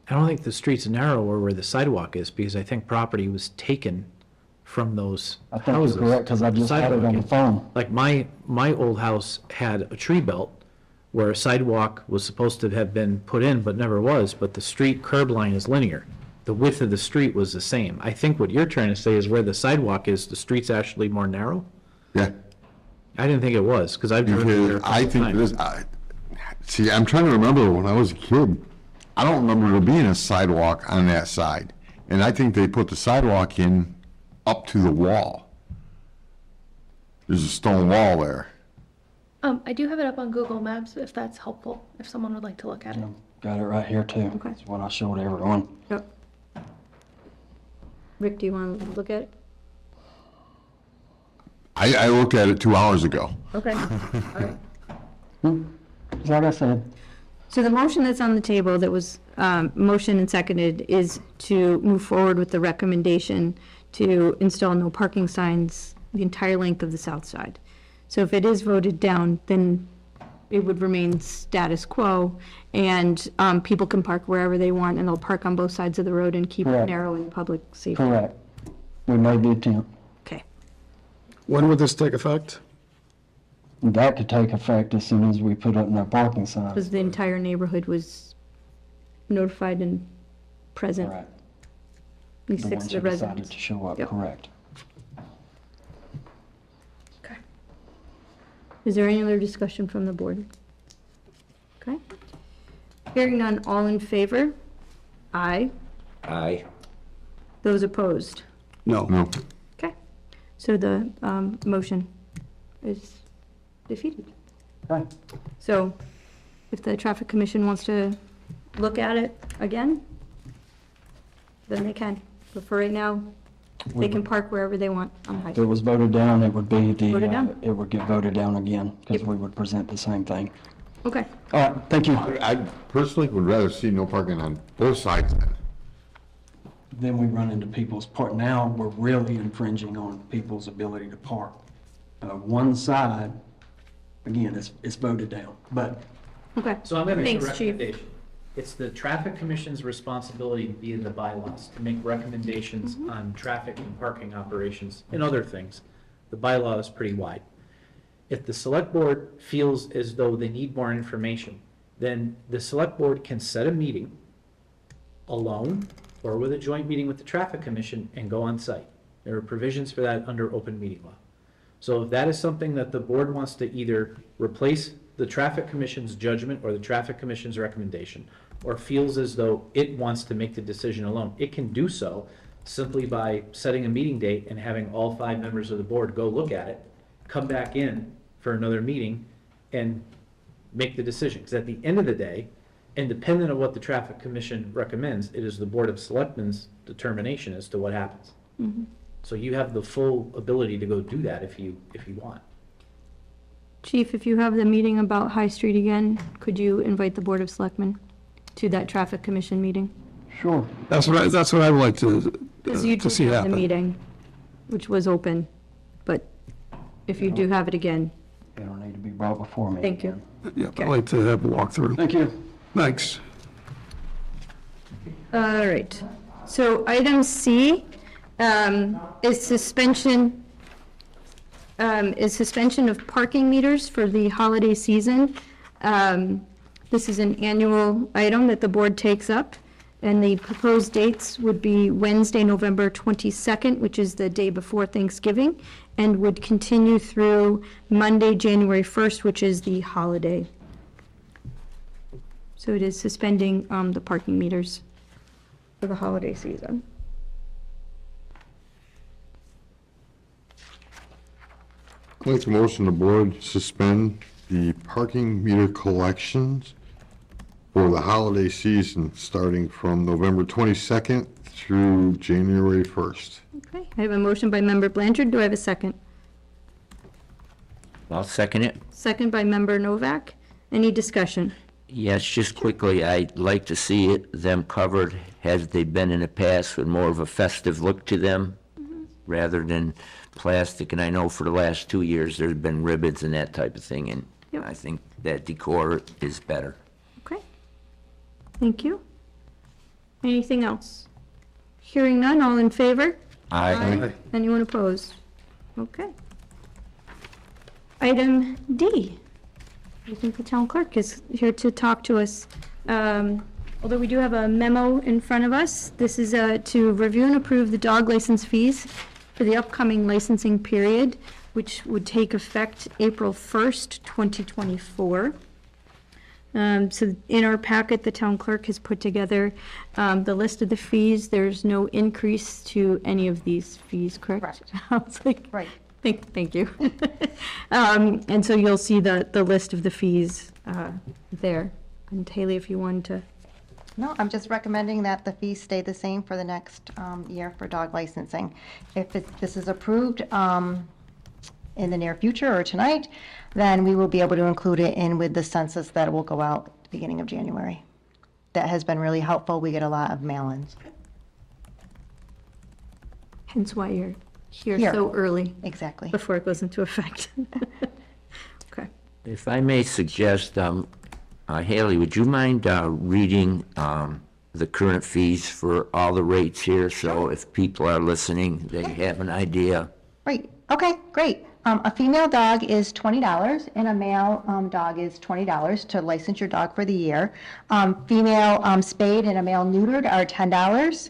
I don't think the street's narrower where the sidewalk is, because I think property was taken from those I think houses. you're correct, because I just had it on the Sidewalk. phone. Like my old house had a tree belt where a sidewalk was supposed to have been put in, but never was, but the street curb line is linear. The width of the street was the same. I think what you're trying to say is where the sidewalk is, the street's actually more narrow? yeah, I didn't think it was, because I've driven through there because a I couple think times. this, see, I'm trying to remember when I was a kid, I don't remember there being a sidewalk on that side. And I think they put the sidewalk in up to the wall. There's a stone wall there. I do have it up on Google Maps if that's helpful, if someone would like to look at it. Got it right here too. Okay. That's what I showed everyone. Yep. Rick, do you want to look at it? I looked at it 2 hours ago. Okay. All right. Just like I said, So the motion that's on the table that was motion and seconded is to move forward with the recommendation to install no parking signs the entire length of the south side. So if it is voted down, then it would remain status quo, and people can park wherever they want, and they'll park on both sides of the road and keep it Correct. narrow and public safety. correct. We made the attempt. Okay. When would this take effect? That could take effect as soon as we put up no parking signs. Because the entire neighborhood was notified and present, Correct. at least The 6 ones of the who decided residents. to show up, Yep. correct. Okay. Is there any other discussion from the board? Okay. Hearing none, all in favor? Aye. Aye. Those opposed? No. No, Okay. So the motion is defeated. Okay. So if the traffic commission wants to look at it again, then they can. But for right now, they can park wherever they want on High If it Street. was voted down, it would be Voted down? it would get voted down again, because Yep. we would present the same thing. Okay. All right, thank you. I personally would rather see no parking on both sides then. then we run into people's park. Now, we're really infringing on people's ability to park. One side, again, it's voted down, but Okay. So I'm going to make a Thanks, Chief. recommendation. It's the traffic commission's responsibility via the bylaws to make recommendations on traffic and parking operations and other things. The bylaw is pretty wide. If the select board feels as though they need more information, then the select board can set a meeting alone or with a joint meeting with the traffic commission and go on site. There are provisions for that under open meeting law. So if that is something that the board wants to either replace the traffic commission's judgment or the traffic commission's recommendation, or feels as though it wants to make the decision alone, it can do so simply by setting a meeting date and having all 5 members of the board go look at it, come back in for another meeting and make the decision. Because at the end of the day, independent of what the traffic commission recommends, it is the Board of Selectmen's determination as to what happens. So you have the full ability to go do that if you want. Chief, if you have the meeting about High Street again, could you invite the Board of Selectmen to that traffic commission meeting? Sure. That's what I would like Because you to did see have the happen. meeting, which was open, but if you do have it again, they don't need to be brought before me. thank you. Yeah, I'd like to have a walkthrough. Thank you. Thanks. All right, so item C is suspension of parking meters for the holiday season. This is an annual item that the board takes up, and the proposed dates would be Wednesday, November 22nd, which is the day before Thanksgiving, and would continue through Monday, January 1st, which is the holiday. So it is suspending the parking meters for the holiday season. I'd like to motion the board suspend the parking meter collections for the holiday season, starting from November 22nd through January 1st. Okay, I have a motion by member Blanchard. Do I have a second? I'll second it. Second by member Novak. Any discussion? Yes, just quickly, I'd like to see them covered as they've been in the past with more of a festive look to them rather than plastic. And I know for the last 2 years, there's been ribbons and that type of thing, and Yep. I think that decor is better. Okay. Thank you. Anything else? Hearing none, all in favor? Aye. Anyone opposed? Okay. Item D. I think the town clerk is here to talk to us. Although we do have a memo in front of us, this is to review and approve the dog license fees for the upcoming licensing period, which would take effect April 1st, 2024. So in our packet, the town clerk has put together the list of the fees. There's no increase to any of these fees, correct? Correct. I was like, Right. Thank you. And so you'll see the list of the fees there. And Haley, if you wanted to, No, I'm just recommending that the fees stay the same for the next year for dog licensing. If this is approved in the near future or tonight, then we will be able to include it in with the census that will go out at the beginning of January. That has been really helpful. We get a lot of mail-ins. hence why you're here Here. so early, Exactly. before it goes into effect. Okay. If I may suggest, Haley, would you mind reading the current fees for all the rates here? So if people are listening, they have an idea. Right, okay, great. A female dog is $20 and a male dog is $20 to license your dog for the year. Female spayed and a male neutered are $10.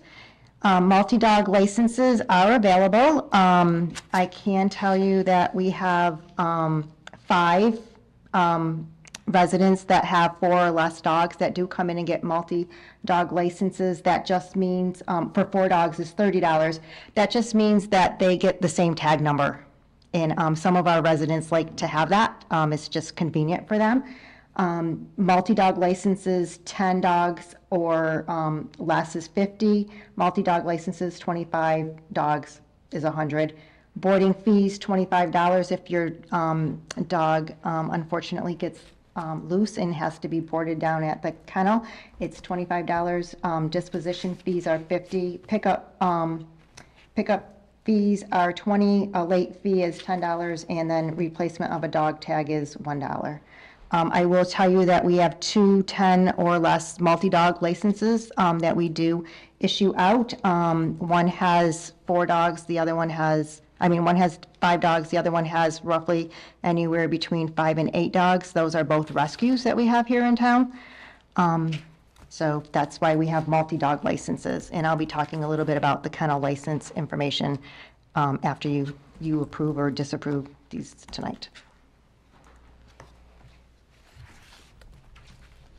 Multi-dog licenses are available. I can tell you that we have 5 residents that have 4 or less dogs that do come in and get multi-dog licenses. That just means, for 4 dogs is $30. That just means that they get the same tag number. And some of our residents like to have that. It's just convenient for them. Multi-dog licenses, 10 dogs or less is 50. Multi-dog licenses, 25 dogs is 100. Boarding fees, $25 if your dog unfortunately gets loose and has to be boarded down at the kennel, it's $25. Disposition fees are 50. Pickup fees are 20, a late fee is $10, and then replacement of a dog tag is $1. I will tell you that we have 2 10 or less multi-dog licenses that we do issue out. One has 4 dogs, the other one has, one has 5 dogs, the other one has roughly anywhere between 5 and 8 dogs. Those are both rescues that we have here in town. So that's why we have multi-dog licenses, and I'll be talking a little bit about the kennel license information after you approve or disapprove these tonight.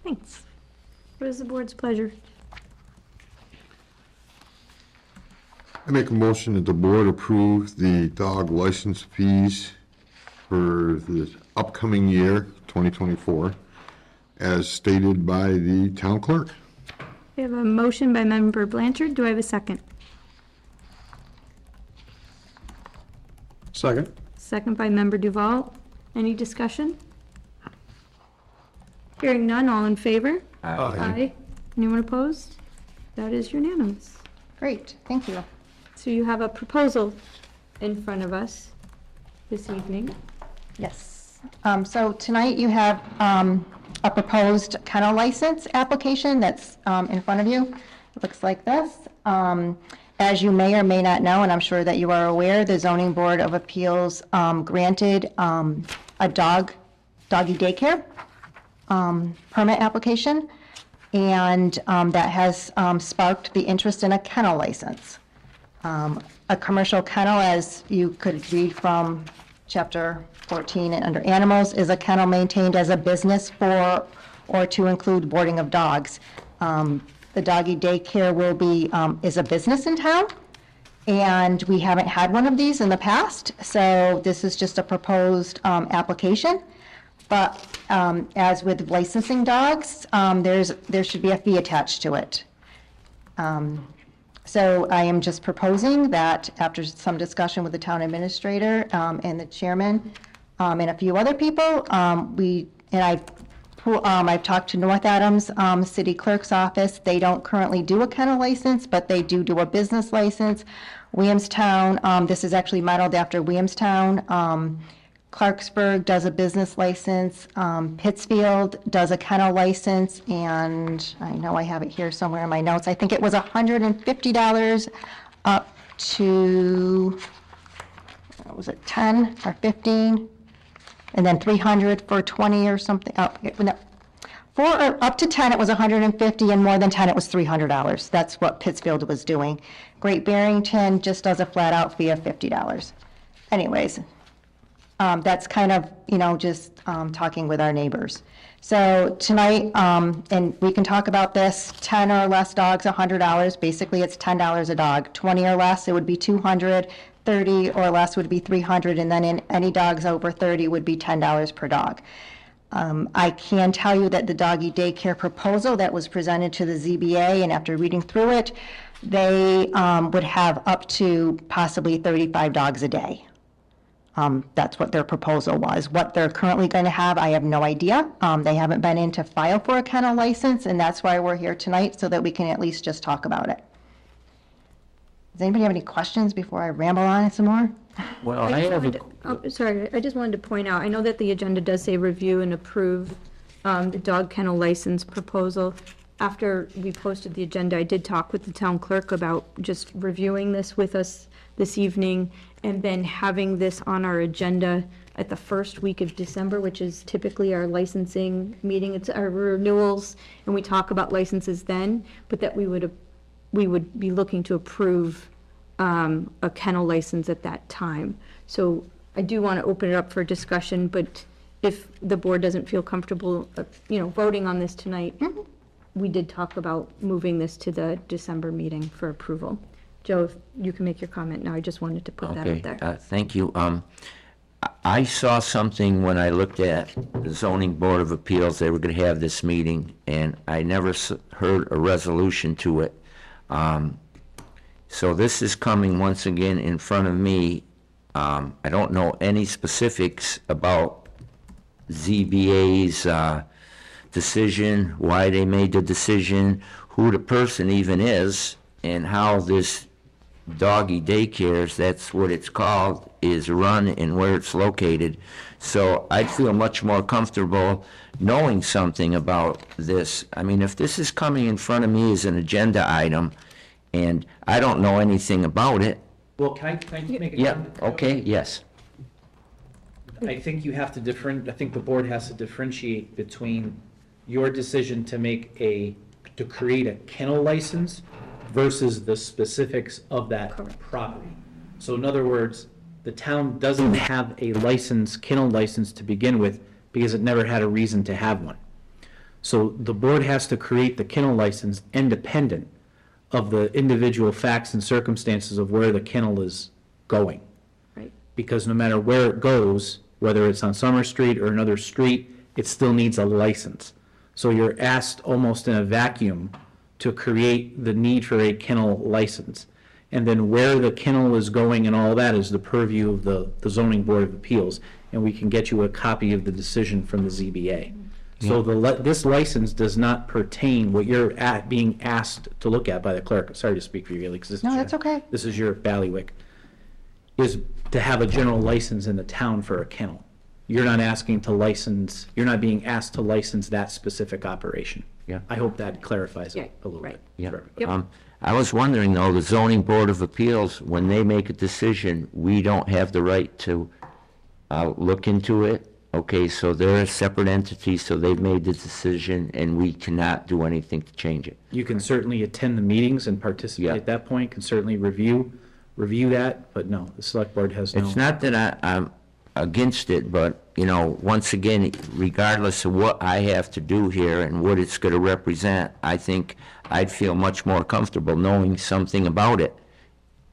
Thanks. What is the board's pleasure? I make a motion that the board approve the dog license fees for the upcoming year, 2024, as stated by the town clerk. We have a motion by member Blanchard. Do I have a second? Second? Second by member Duval. Any discussion? Hearing none, all in favor? Aye. Anyone opposed? That is unanimous. Great, thank you. So you have a proposal in front of us this evening. Yes. So tonight you have a proposed kennel license application that's in front of you. It looks like this. As you may or may not know, and I'm sure that you are aware, the Zoning Board of Appeals granted a doggy daycare permit application, and that has sparked the interest in a kennel license. A commercial kennel, as you could read from Chapter 14 and under animals, is a kennel maintained as a business for or to include boarding of dogs. The doggy daycare is a business in town, and we haven't had one of these in the past, so this is just a proposed application. But as with licensing dogs, there should be a fee attached to it. So I am just proposing that after some discussion with the town administrator and the chairman and a few other people, I've talked to North Adams City Clerk's office. They don't currently do a kennel license, but they do a business license. Williamstown, this is actually modeled after Williamstown. Clarksburg does a business license. Pittsfield does a kennel license, and I know I have it here somewhere in my notes. I think it was $150 up to, what was it, 10 or 15? And then 300 for 20 or something. Up to 10, it was 150, and more than 10, it was $300. That's what Pittsfield was doing. Great Barrington just does a flat-out fee of $50. Anyways, that's kind of, just talking with our neighbors. So tonight, and we can talk about this, 10 or less dogs, $100. Basically, it's $10 a dog. 20 or less, it would be $200. 30 or less would be $300, and then in any dogs over 30 would be $10 per dog. I can tell you that the doggy daycare proposal that was presented to the ZBA, and after reading through it, they would have up to possibly 35 dogs a day. That's what their proposal was. What they're currently going to have, I have no idea. They haven't been in to file for a kennel license, and that's why we're here tonight, so that we can at least just talk about it. Does anybody have any questions before I ramble on some more? Well, I have Sorry, I just wanted to point out, I know that the agenda does say review and approve the dog kennel license proposal. After we posted the agenda, I did talk with the town clerk about just reviewing this with us this evening, and then having this on our agenda at the first week of December, which is typically our licensing meeting. It's our renewals, and we talk about licenses then, but that we would be looking to approve a kennel license at that time. So I do want to open it up for discussion, but if the board doesn't feel comfortable, voting on this tonight, we did talk about moving this to the December meeting for approval. Joe, if you can make your comment now. I just wanted to put that out there. Thank you. I saw something when I looked at the Zoning Board of Appeals. They were going to have this meeting, and I never heard a resolution to it. So this is coming once again in front of me. I don't know any specifics about ZBA's decision, why they made the decision, who the person even is, and how this doggy daycares, that's what it's called, is run and where it's located. So I'd feel much more comfortable knowing something about this. I mean, if this is coming in front of me as an agenda item, and I don't know anything about it, Well, can I make a yeah, comment? okay, yes. I think you have to I think the board has to differentiate between your decision to to create a kennel license versus the specifics of that property. So in other words, the town doesn't have a kennel license to begin with, because it never had a reason to have one. So the board has to create the kennel license independent of the individual facts and circumstances of where the kennel is going. Right. Because no matter where it goes, whether it's on Summer Street or another street, it still needs a license. So you're asked almost in a vacuum to create the need for a kennel license. And then where the kennel is going and all that is the purview of the zoning board of appeals. And we can get you a copy of the decision from the ZBA. So this license does not pertain, what you're being asked to look at by the clerk, sorry to speak for you, Haley, 'cause this is No, that's okay. This is your bailiwick, is to have a general license in the town for a kennel. You're not being asked to license that specific operation. Yeah. I hope that clarifies Yeah, it a little right. bit. Yeah. for everybody. Yep. I was wondering, though, the zoning board of appeals, when they make a decision, we don't have the right to look into it. Okay, so they're a separate entity, so they've made the decision, and we cannot do anything to change it. You can certainly attend the meetings and participate Yeah. at that point, can certainly review that, but no, the select board has no. It's not that I'm against it, but, once again, regardless of what I have to do here and what it's going to represent, I think I'd feel much more comfortable knowing something about it,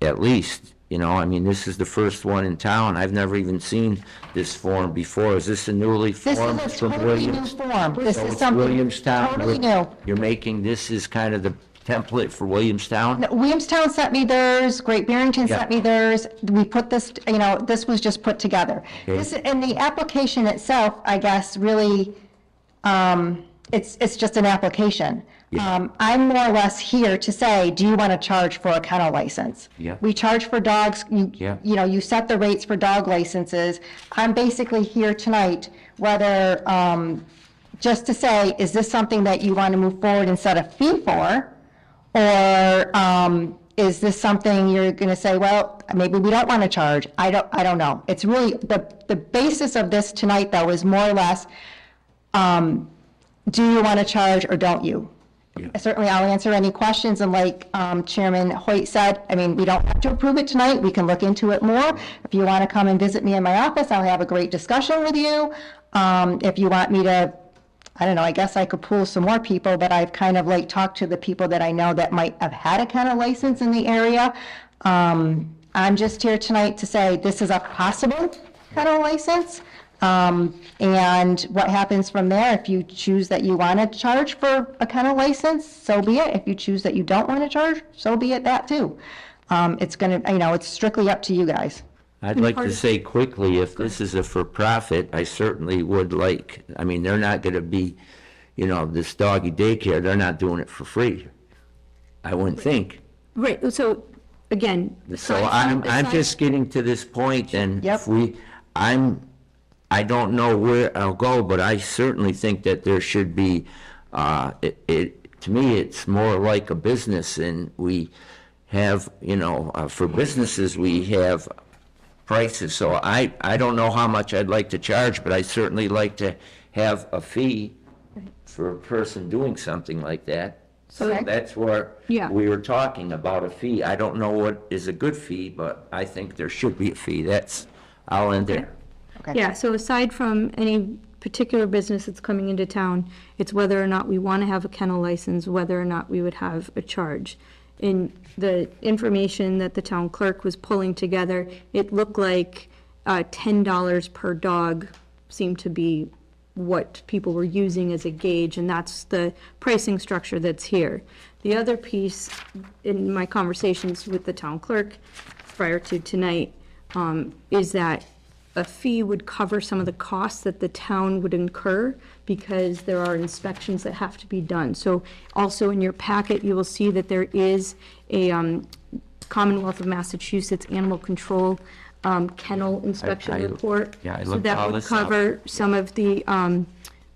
at least. I mean, this is the first one in town. I've never even seen this form before. Is this a newly This formed is a from totally new Williams? form. This So is it's something Williamstown. totally new. You're making, this is kind of the template for Williamstown? Williamstown sent me theirs, Great Barrington Yeah. sent me theirs. We put this, this was just put together. Okay. And the application itself, I guess, really, it's just an application. Yeah. I'm more or less here to say, do you want to charge for a kennel license? Yeah. We charge for dogs, Yeah. you set the rates for dog licenses. I'm basically here tonight, whether, just to say, is this something that you want to move forward and set a fee for? Or is this something you're going to say, well, maybe we don't want to charge? I don't know. It's really, the basis of this tonight, though, is more or less, do you want to charge or don't you? Yeah. Certainly, I'll answer any questions, and like Chairman Hoyt said, I mean, we don't have to approve it tonight, we can look into it more. If you want to come and visit me in my office, I'll have a great discussion with you. If you want me to, I don't know, I guess I could pull some more people, but I've kind of like talked to the people that I know that might have had a kennel license in the area. I'm just here tonight to say this is a possible kennel license. And what happens from there, if you choose that you want to charge for a kennel license, so be it. If you choose that you don't want to charge, so be it that too. It's going to, it's strictly up to you guys. I'd like to say quickly, if this is a for-profit, I certainly would like, I mean, they're not going to be, this doggy daycare, they're not doing it for free. I wouldn't think. Right, so, again. So aside from- I'm just getting to this point, and Yep. I don't know where I'll go, but I certainly think that there should be, to me, it's more like a business, and we have, for businesses, we have prices. So I don't know how much I'd like to charge, but I certainly like to have a fee for a person doing something like that. So Okay. that's where Yeah. we were talking about a fee. I don't know what is a good fee, but I think there should be a fee. I'll end there. Okay. Yeah, so aside from any particular business that's coming into town, it's whether or not we want to have a kennel license, whether or not we would have a charge. In the information that the town clerk was pulling together, it looked like $10 per dog seemed to be what people were using as a gauge, and that's the pricing structure that's here. The other piece, in my conversations with the town clerk prior to tonight, is that a fee would cover some of the costs that the town would incur because there are inspections that have to be done. So also in your packet, you will see that there is a Commonwealth of Massachusetts Animal Control kennel inspection I- report. yeah, I So looked that all would this up. cover some of the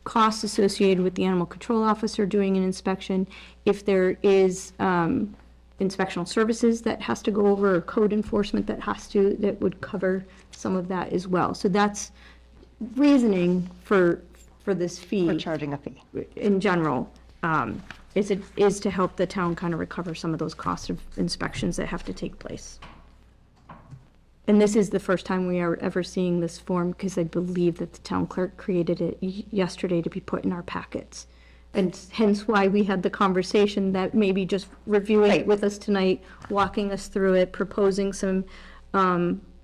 costs associated with the animal control officer doing an inspection. If there is inspectional services that has to go over, or code enforcement that would cover some of that as well. So that's reasoning for this fee. We're charging a fee. In general, is to help the town kind of recover some of those costs of inspections that have to take place. And this is the first time we are ever seeing this form, because I believe that the town clerk created it yesterday to be put in our packets. And hence why we had the conversation that maybe just reviewing it with us tonight, walking us through it, proposing some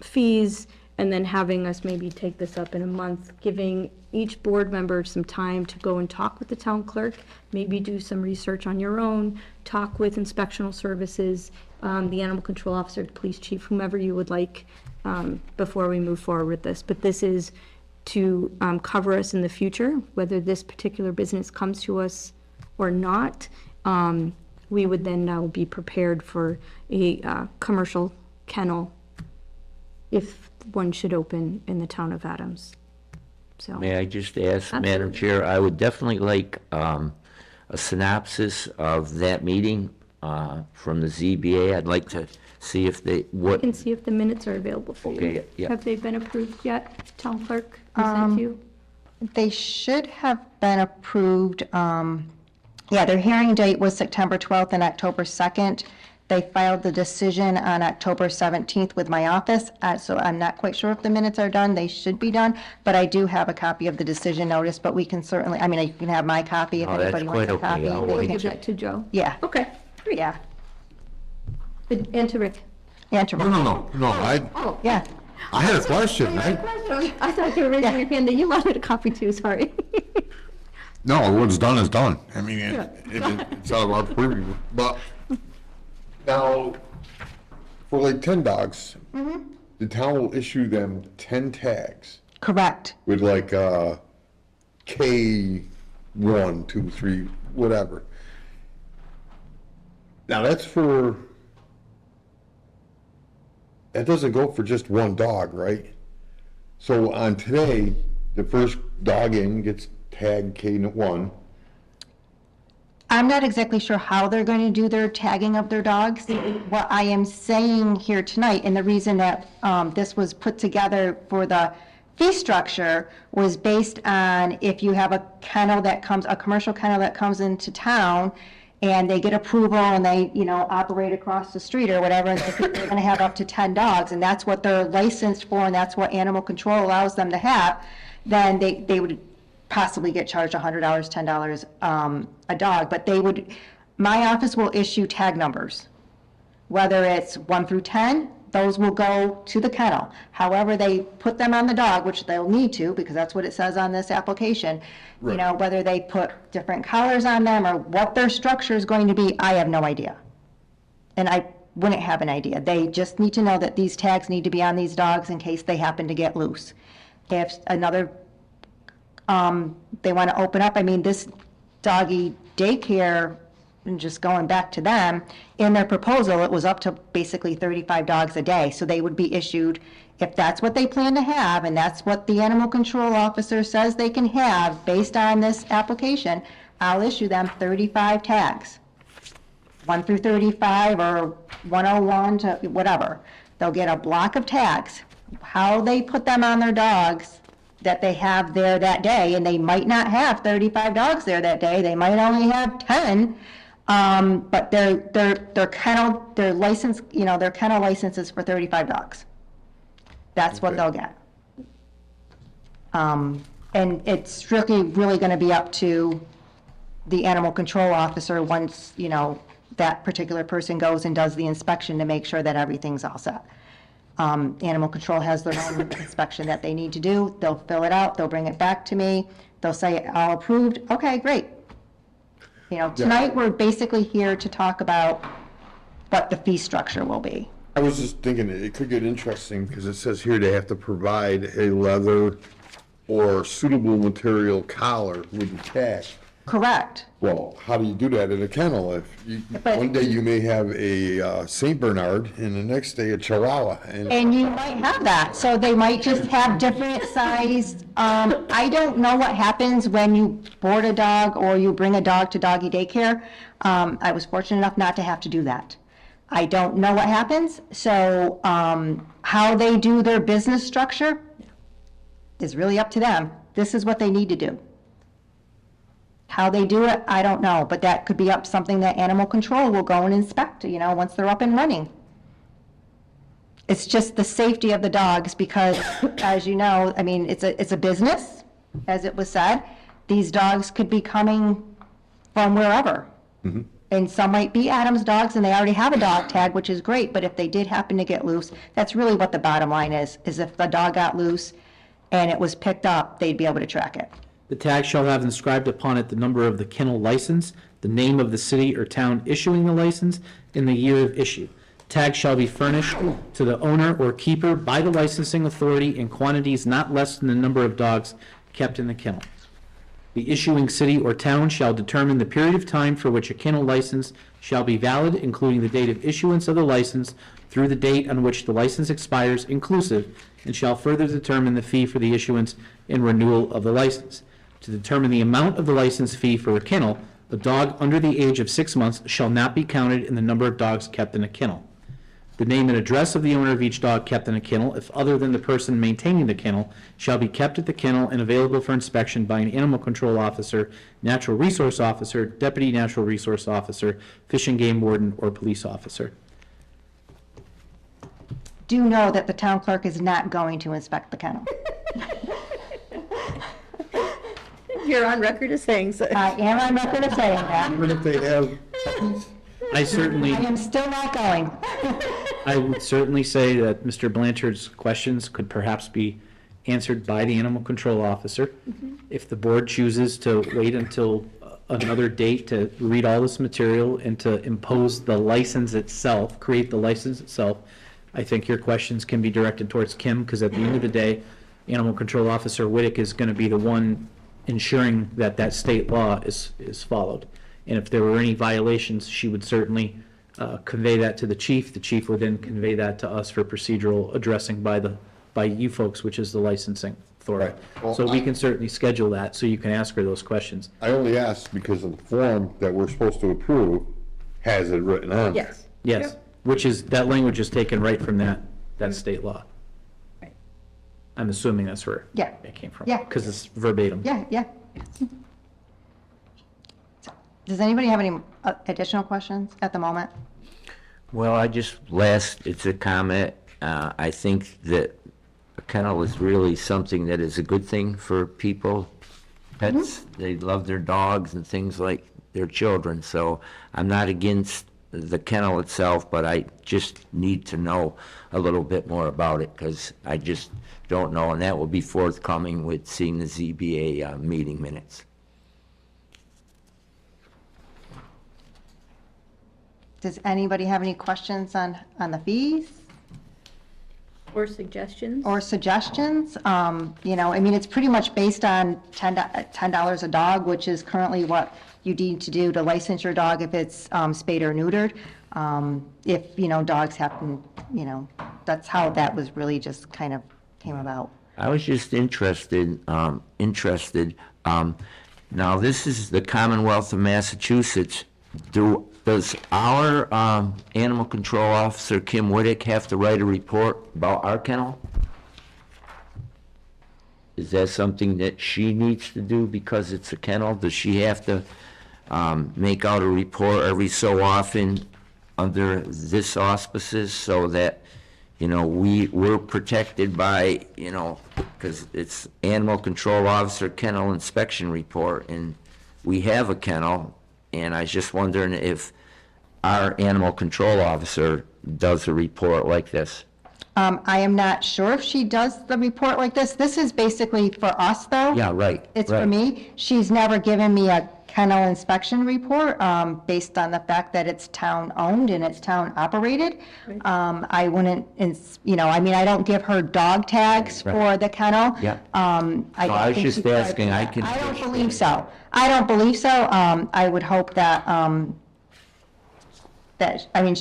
fees, and then having us maybe take this up in a month, giving each board member some time to go and talk with the town clerk, maybe do some research on your own, talk with inspectional services, the animal control officer, the police chief, whomever you would like, before we move forward with this. But this is to cover us in the future, whether this particular business comes to us or not. We would then now be prepared for a commercial kennel if one should open in the town of Adams. So, May I just ask, Madam Absolutely. Chair, I would definitely like a synopsis of that meeting from the ZBA. I'd like to see if they, I what, can see if the minutes are available for you. Okay, yeah. Have they been approved yet, town clerk? Sent to you? They should have been approved, yeah, their hearing date was September 12th and October 2nd. They filed the decision on October 17th with my office, so I'm not quite sure if the minutes are done. They should be done, but I do have a copy of the decision notice, but we can certainly, I mean, you can have my copy if Oh, that's anybody wants a quite okay. copy. I'll They wait. can- Give that to Joe? Yeah, Okay, great. yeah. And to Rick? And to- No, Yeah, I had a question. I thought you were raising your hand that you wanted a copy too, sorry. No, what's done is done. I mean, it's out of our purview. But now, for like 10 dogs, the town will issue them 10 tags correct. with like K1, 2, 3, whatever. Now that doesn't go for just one dog, right? So on today, the first dog in gets tagged K1. I'm not exactly sure how they're going to do their tagging of their dogs. What I am saying here tonight, and the reason that this was put together for the fee structure was based on if you have a commercial kennel that comes into town and they get approval and they, operate across the street or whatever, and they're going to have up to 10 dogs, and that's what they're licensed for, and that's what animal control allows them to have, then they would possibly get charged $100, $10 a dog, but my office will issue tag numbers. Whether it's 1 through 10, those will go to the kennel. However they put them on the dog, which they'll need to, because that's what it says on this application, whether they put different collars on them or what their structure is going to be, I have no idea. And I wouldn't have an idea. They just need to know that these tags need to be on these dogs in case they happen to get loose. If another they want to open up, this doggy daycare, and just going back to them, in their proposal, it was up to basically 35 dogs a day. So they would be issued, if that's what they plan to have, and that's what the animal control officer says they can have based on this application, I'll issue them 35 tags. 1 through 35 or 101 to whatever. They'll get a block of tags. How they put them on their dogs that they have there that day, and they might not have 35 dogs there that day, they might only have 10, but their kennel license is for 35 dogs. That's what they'll get. And it's strictly really gonna be up to the animal control officer once, that particular person goes and does the inspection to make sure that everything's all set. Animal control has their own inspection that they need to do. They'll fill it out, they'll bring it back to me, they'll say, all approved, okay, great. Tonight, we're basically here to talk about what the fee structure will be. I was just thinking it could get interesting because it says here they have to provide a leather or suitable material collar with the tag. Correct. Well, how do you do that in a kennel? If you, But- one day you may have a Saint Bernard and the next day a Chihuahua, and And you might have that, so they might just have different size. I don't know what happens when you board a dog or you bring a dog to doggy daycare. I was fortunate enough not to have to do that. I don't know what happens, so how they do their business structure is really up to them. This is what they need to do. How they do it, I don't know, but that could be up something that animal control will go and inspect, once they're up and running. It's just the safety of the dogs because, as you know, I mean, it's a business, as it was said. These dogs could be coming from wherever. And some might be Adam's dogs and they already have a dog tag, which is great, but if they did happen to get loose, that's really what the bottom line is if the dog got loose and it was picked up, they'd be able to track it. The tag shall have inscribed upon it the number of the kennel license, the name of the city or town issuing the license, and the year of issue. Tag shall be furnished to the owner or keeper by the licensing authority in quantities not less than the number of dogs kept in the kennel. The issuing city or town shall determine the period of time for which a kennel license shall be valid, including the date of issuance of the license through the date on which the license expires inclusive, and shall further determine the fee for the issuance and renewal of the license. To determine the amount of the license fee for a kennel, a dog under the age of 6 months shall not be counted in the number of dogs kept in a kennel. The name and address of the owner of each dog kept in a kennel, if other than the person maintaining the kennel, shall be kept at the kennel and available for inspection by an animal control officer, natural resource officer, deputy natural resource officer, fish and game warden, or police officer. Do know that the town clerk is not going to inspect the kennel. You're on record as saying so. I am on record of saying that. even if they have, I certainly, I am still not going. I would certainly say that Mr. Blanchard's questions could perhaps be answered by the animal control officer. If the board chooses to wait until another date to read all this material and to impose the license itself, create the license itself, I think your questions can be directed towards Kim, because at the end of the day, Animal Control Officer Whittick is going to be the one ensuring that that state law is followed. And if there were any violations, she would certainly convey that to the chief. The chief would then convey that to us for procedural addressing by you folks, which is the licensing authority. Right. Well, So we can certainly schedule that, so you can ask her those questions. I only asked because of the form that we're supposed to approve has it written on. Yes. Yes, which is, that language is taken right from that state law. Right. I'm assuming that's where Yeah. it came from. Yeah. Because it's verbatim. Yeah. Does anybody have any additional questions at the moment? Well, it's a comment. I think that a kennel is really something that is a good thing for people, pets. They love their dogs and things like their children. So I'm not against the kennel itself, but I just need to know a little bit more about it because I just don't know. And that will be forthcoming with seeing the ZBA meeting minutes. Does anybody have any questions on the fees Or suggestions? or suggestions? I mean, it's pretty much based on $10 a dog, which is currently what you need to do to license your dog if it's spayed or neutered. If, dogs happen, that's how that was really just kind of came about. I was just interested. Now, this is the Commonwealth of Massachusetts. Does our animal control officer, Kim Whittick, have to write a report about our kennel? Is that something that she needs to do because it's a kennel? Does she have to make out a report every so often under this auspices so that, we're protected by, because it's animal control officer kennel inspection report, and we have a kennel, and I was just wondering if our animal control officer does a report like this. I am not sure if she does the report like this. This is basically for us, though. Yeah, right. It's for right. me. She's never given me a kennel inspection report, based on the fact that it's town-owned and it's town-operated. I wouldn't, I mean, I don't give her dog tags for the kennel. Yeah. I No, I was think just she could asking, do I that. can I don't push believe for it. so. I don't believe so. I would hope that, I mean,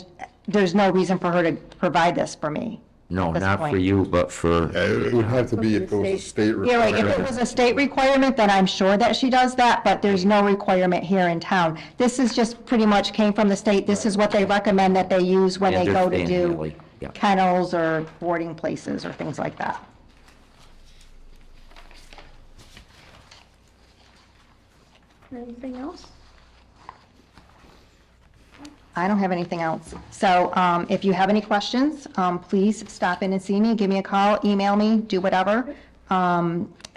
there's no reason for her to provide this for me. No, at this not for point. you, but for, It would have to be if it was a state Yeah, right, if it requirement. was a state requirement, then I'm sure that she does that, but there's no requirement here in town. This is just pretty much came from the state, this is what they recommend that they use when I they go to understand, do Haley. Yeah. kennels or boarding places or things like that. Anything else? I don't have anything else. So if you have any questions, please stop in and see me, give me a call, email me, do whatever,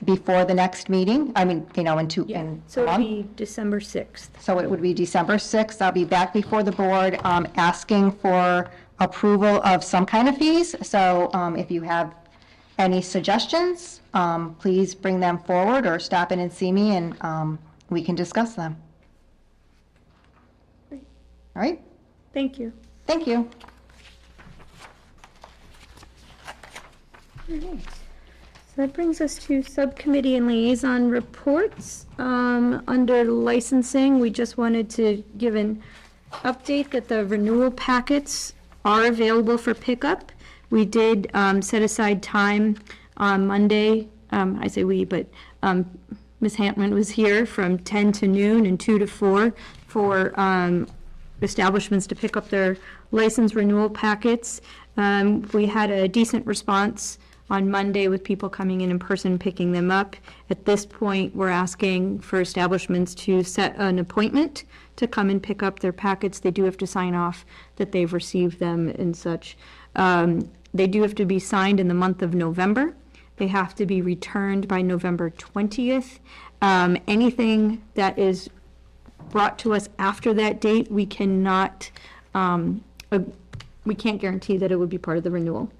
before the next meeting, I mean, in So a it'll month. be December 6th. So it would be December 6th. I'll be back before the board asking for approval of some kind of fees. So if you have any suggestions, please bring them forward or stop in and see me and we can discuss them. All right? Thank you. Thank you. All right. So that brings us to subcommittee and liaison reports. Under licensing, we just wanted to give an update that the renewal packets are available for pickup. We did set aside time on Monday, I say we, but Ms. Hantman was here from 10 to noon and 2 to 4 for establishments to pick up their license renewal packets. We had a decent response on Monday with people coming in person picking them up. At this point, we're asking for establishments to set an appointment to come and pick up their packets. They do have to sign off that they've received them and such. They do have to be signed in the month of November. They have to be returned by November 20th. Anything that is brought to us after that date, we cannot, we can't guarantee that it would be part of the renewal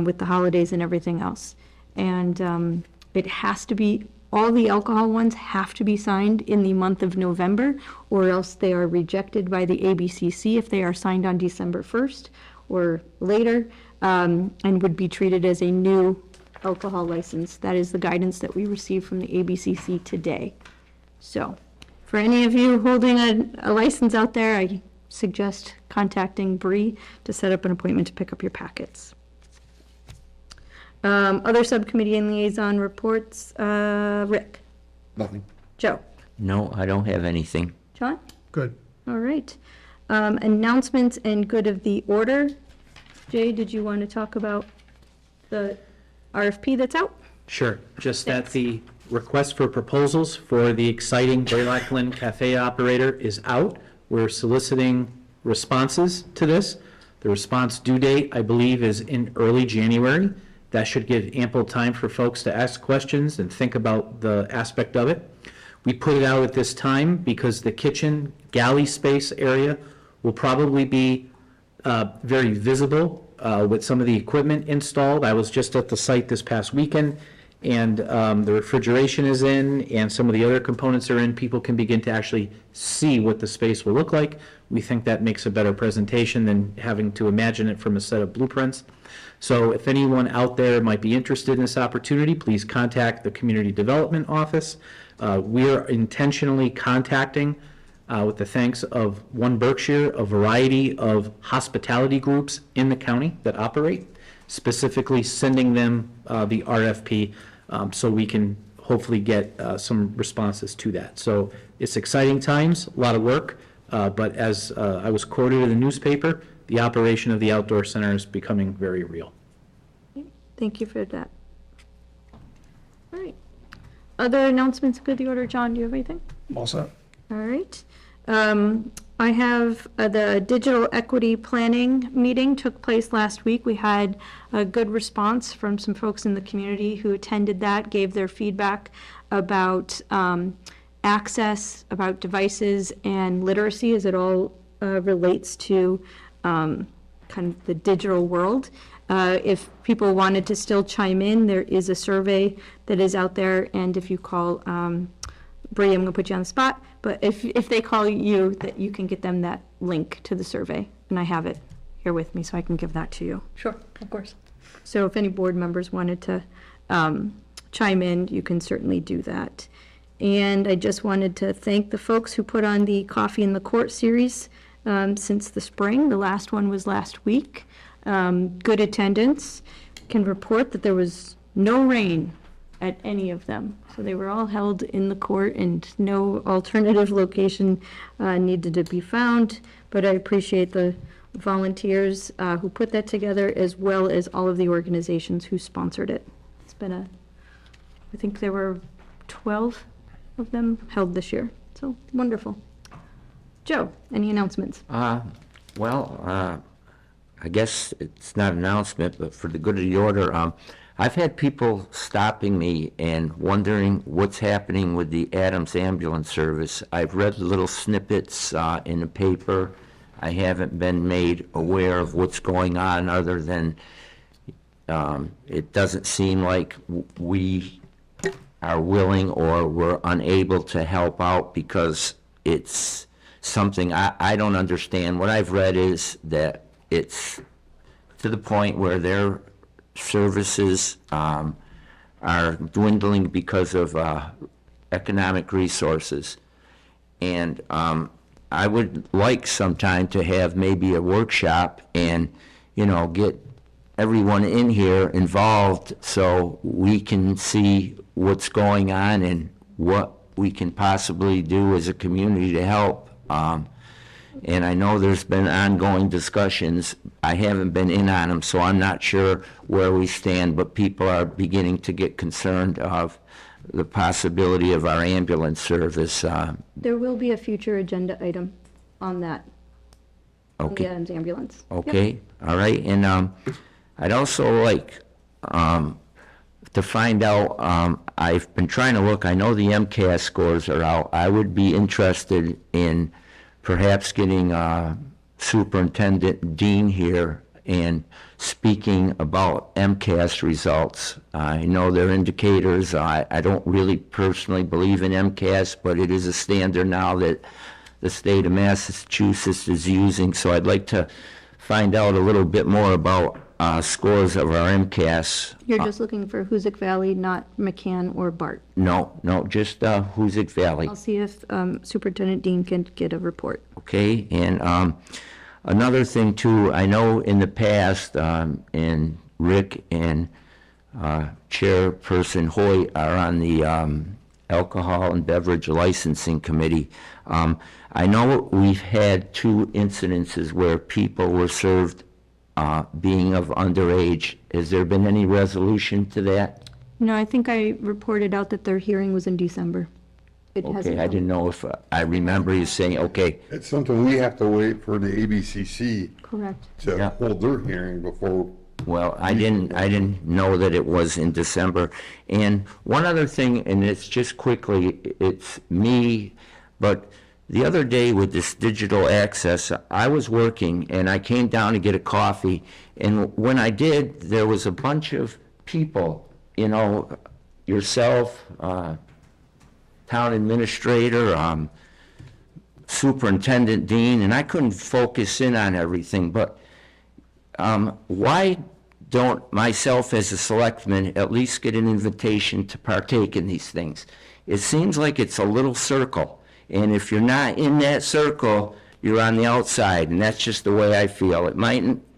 with the holidays and everything else. And it has to be, all the alcohol ones have to be signed in the month of November, or else they are rejected by the ABCC if they are signed on December 1st or later, and would be treated as a new alcohol license. That is the guidance that we received from the ABCC today. So, for any of you holding a license out there, I suggest contacting Bree to set up an appointment to pick up your packets. Other subcommittee and liaison reports, Rick, Nothing. Joe, no, I don't have anything. John? Good. All right. Announcements and good of the order. Jay, did you want to talk about the RFP that's out? Sure, just that the request for proposals for the exciting Greylock Glen Cafe operator is out. We're soliciting responses to this. The response due date, I believe, is in early January. That should give ample time for folks to ask questions and think about the aspect of it. We put it out at this time because the kitchen galley space area will probably be very visible with some of the equipment installed. I was just at the site this past weekend, and the refrigeration is in, and some of the other components are in. People can begin to actually see what the space will look like. We think that makes a better presentation than having to imagine it from a set of blueprints. So if anyone out there might be interested in this opportunity, please contact the Community Development Office. We are intentionally contacting, with the thanks of One Berkshire, a variety of hospitality groups in the county that operate, specifically sending them the RFP so we can hopefully get some responses to that. So it's exciting times, a lot of work, but as I was quoted in the newspaper, the operation of the outdoor center is becoming very real. Thank you for that. All right. Other announcements, good of the order. John, do you have anything? All set. All right. I have the digital equity planning meeting took place last week. We had a good response from some folks in the community who attended that, gave their feedback about access, about devices and literacy as it all relates to kind of the digital world. If people wanted to still chime in, there is a survey that is out there, and if you call Bree, I'm gonna put you on the spot, but if they call you, that you can get them that link to the survey, and I have it here with me, so I can give that to you. Sure, of course. So if any board members wanted to chime in, you can certainly do that. And I just wanted to thank the folks who put on the Coffee in the Court series since the spring. The last one was last week. Good attendance. Can report that there was no rain at any of them. So they were all held in the court and no alternative location needed to be found. But I appreciate the volunteers who put that together, as well as all of the organizations who sponsored it. It's been I think there were 12 of them held this year. So wonderful. Joe, any announcements? Well, I guess it's not an announcement, but for the good of the order, I've had people stopping me and wondering what's happening with the Adams Ambulance Service. I've read little snippets in the paper. I haven't been made aware of what's going on, other than it doesn't seem like we are willing or we're unable to help out, because it's something I don't understand. What I've read is that it's to the point where their services are dwindling because of economic resources. And I would like sometime to have maybe a workshop and, get everyone in here involved so we can see what's going on and what we can possibly do as a community to help. And I know there's been ongoing discussions. I haven't been in on them, so I'm not sure where we stand, but people are beginning to get concerned of the possibility of our ambulance service. There will be a future agenda item on that, on the Okay. Adams Ambulance. Yep. Okay, all right, and I'd also like to find out, I've been trying to look, I know the MCAS scores are out. I would be interested in perhaps getting Superintendent Dean here and speaking about MCAS results. I know they're indicators. I don't really personally believe in MCAS, but it is a standard now that the state of Massachusetts is using, so I'd like to find out a little bit more about scores of our MCAS. You're just looking for Hoosick Valley, not McCann or Bart. No, just Hoosick Valley. I'll see if Superintendent Dean can get a report. Okay, and another thing too, I know in the past, and Rick and Chairperson Hoyt are on the Alcohol and Beverage Licensing Committee. I know we've had 2 incidences where people were served being of underage. Has there been any resolution to that? No, I think I reported out that their hearing was in December. It hasn't Okay, I come. didn't know if, I remember you saying, okay, It's something we have to wait for the ABCC Correct. to Yeah. hold their hearing before. well, I didn't know that it was in December. And one other thing, and it's just quickly, it's me, but the other day with this digital access, I was working and I came down to get a coffee, and when I did, there was a bunch of people, yourself, town administrator, Superintendent Dean, and I couldn't focus in on everything, but why don't myself as a selectman at least get an invitation to partake in these things? It seems like it's a little circle, and if you're not in that circle, you're on the outside, and that's just the way I feel.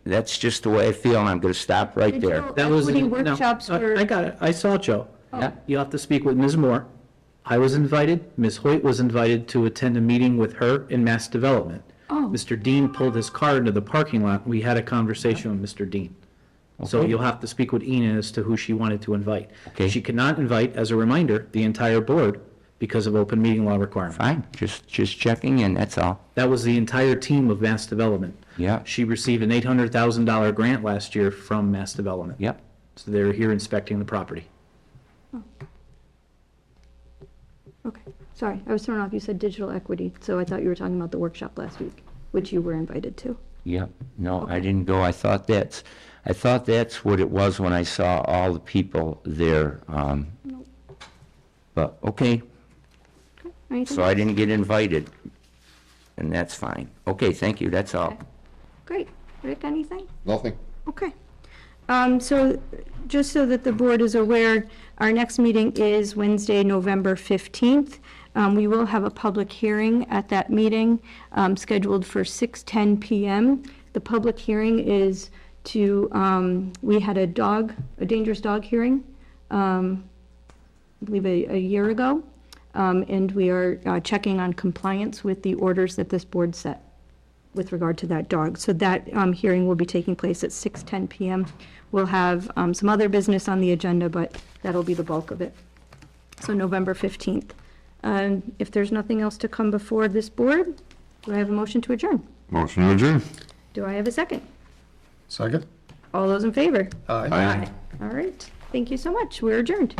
That's just the way I feel, and I'm going to stop right there. That was, Equity no, workshops were. I got it. I saw Joe. Yeah. You have to speak with Ms. Moore. I was invited. Ms. Hoyt was invited to attend a meeting with her in Mass Development. Oh. Mr. Dean pulled his car into the parking lot. We had a conversation with Mr. Dean. So Okay. you'll have to speak with Enid as to who she wanted to invite. Okay. She cannot invite, as a reminder, the entire board because of open meeting law requirements. Fine, just checking, and that's all. That was the entire team of Mass Development. Yeah. She received an $800,000 grant last year from Mass Development. Yep. So they're here inspecting the property. Okay, sorry, I was thrown off. You said digital equity, so I thought you were talking about the workshop last week, which you were invited to. Yep. No, I didn't go. I thought that's what it was when I saw all the people there. But, okay. Anything so I else? didn't get invited, and that's fine. Okay, thank you, that's all. Great. Rick, anything? Nothing. Okay. So, just so that the board is aware, our next meeting is Wednesday, November 15th. We will have a public hearing at that meeting, scheduled for 6:10 PM. The public hearing is to, we had a dangerous dog hearing, I believe a year ago, and we are checking on compliance with the orders that this board set with regard to that dog. So that hearing will be taking place at 6:10 PM. We'll have some other business on the agenda, but that'll be the bulk of it. So November 15th. If there's nothing else to come before this board, do I have a motion to adjourn? Motion to adjourn. Do I have a second? Second? All those in favor? Aye. All right. Thank you so much. We're adjourned.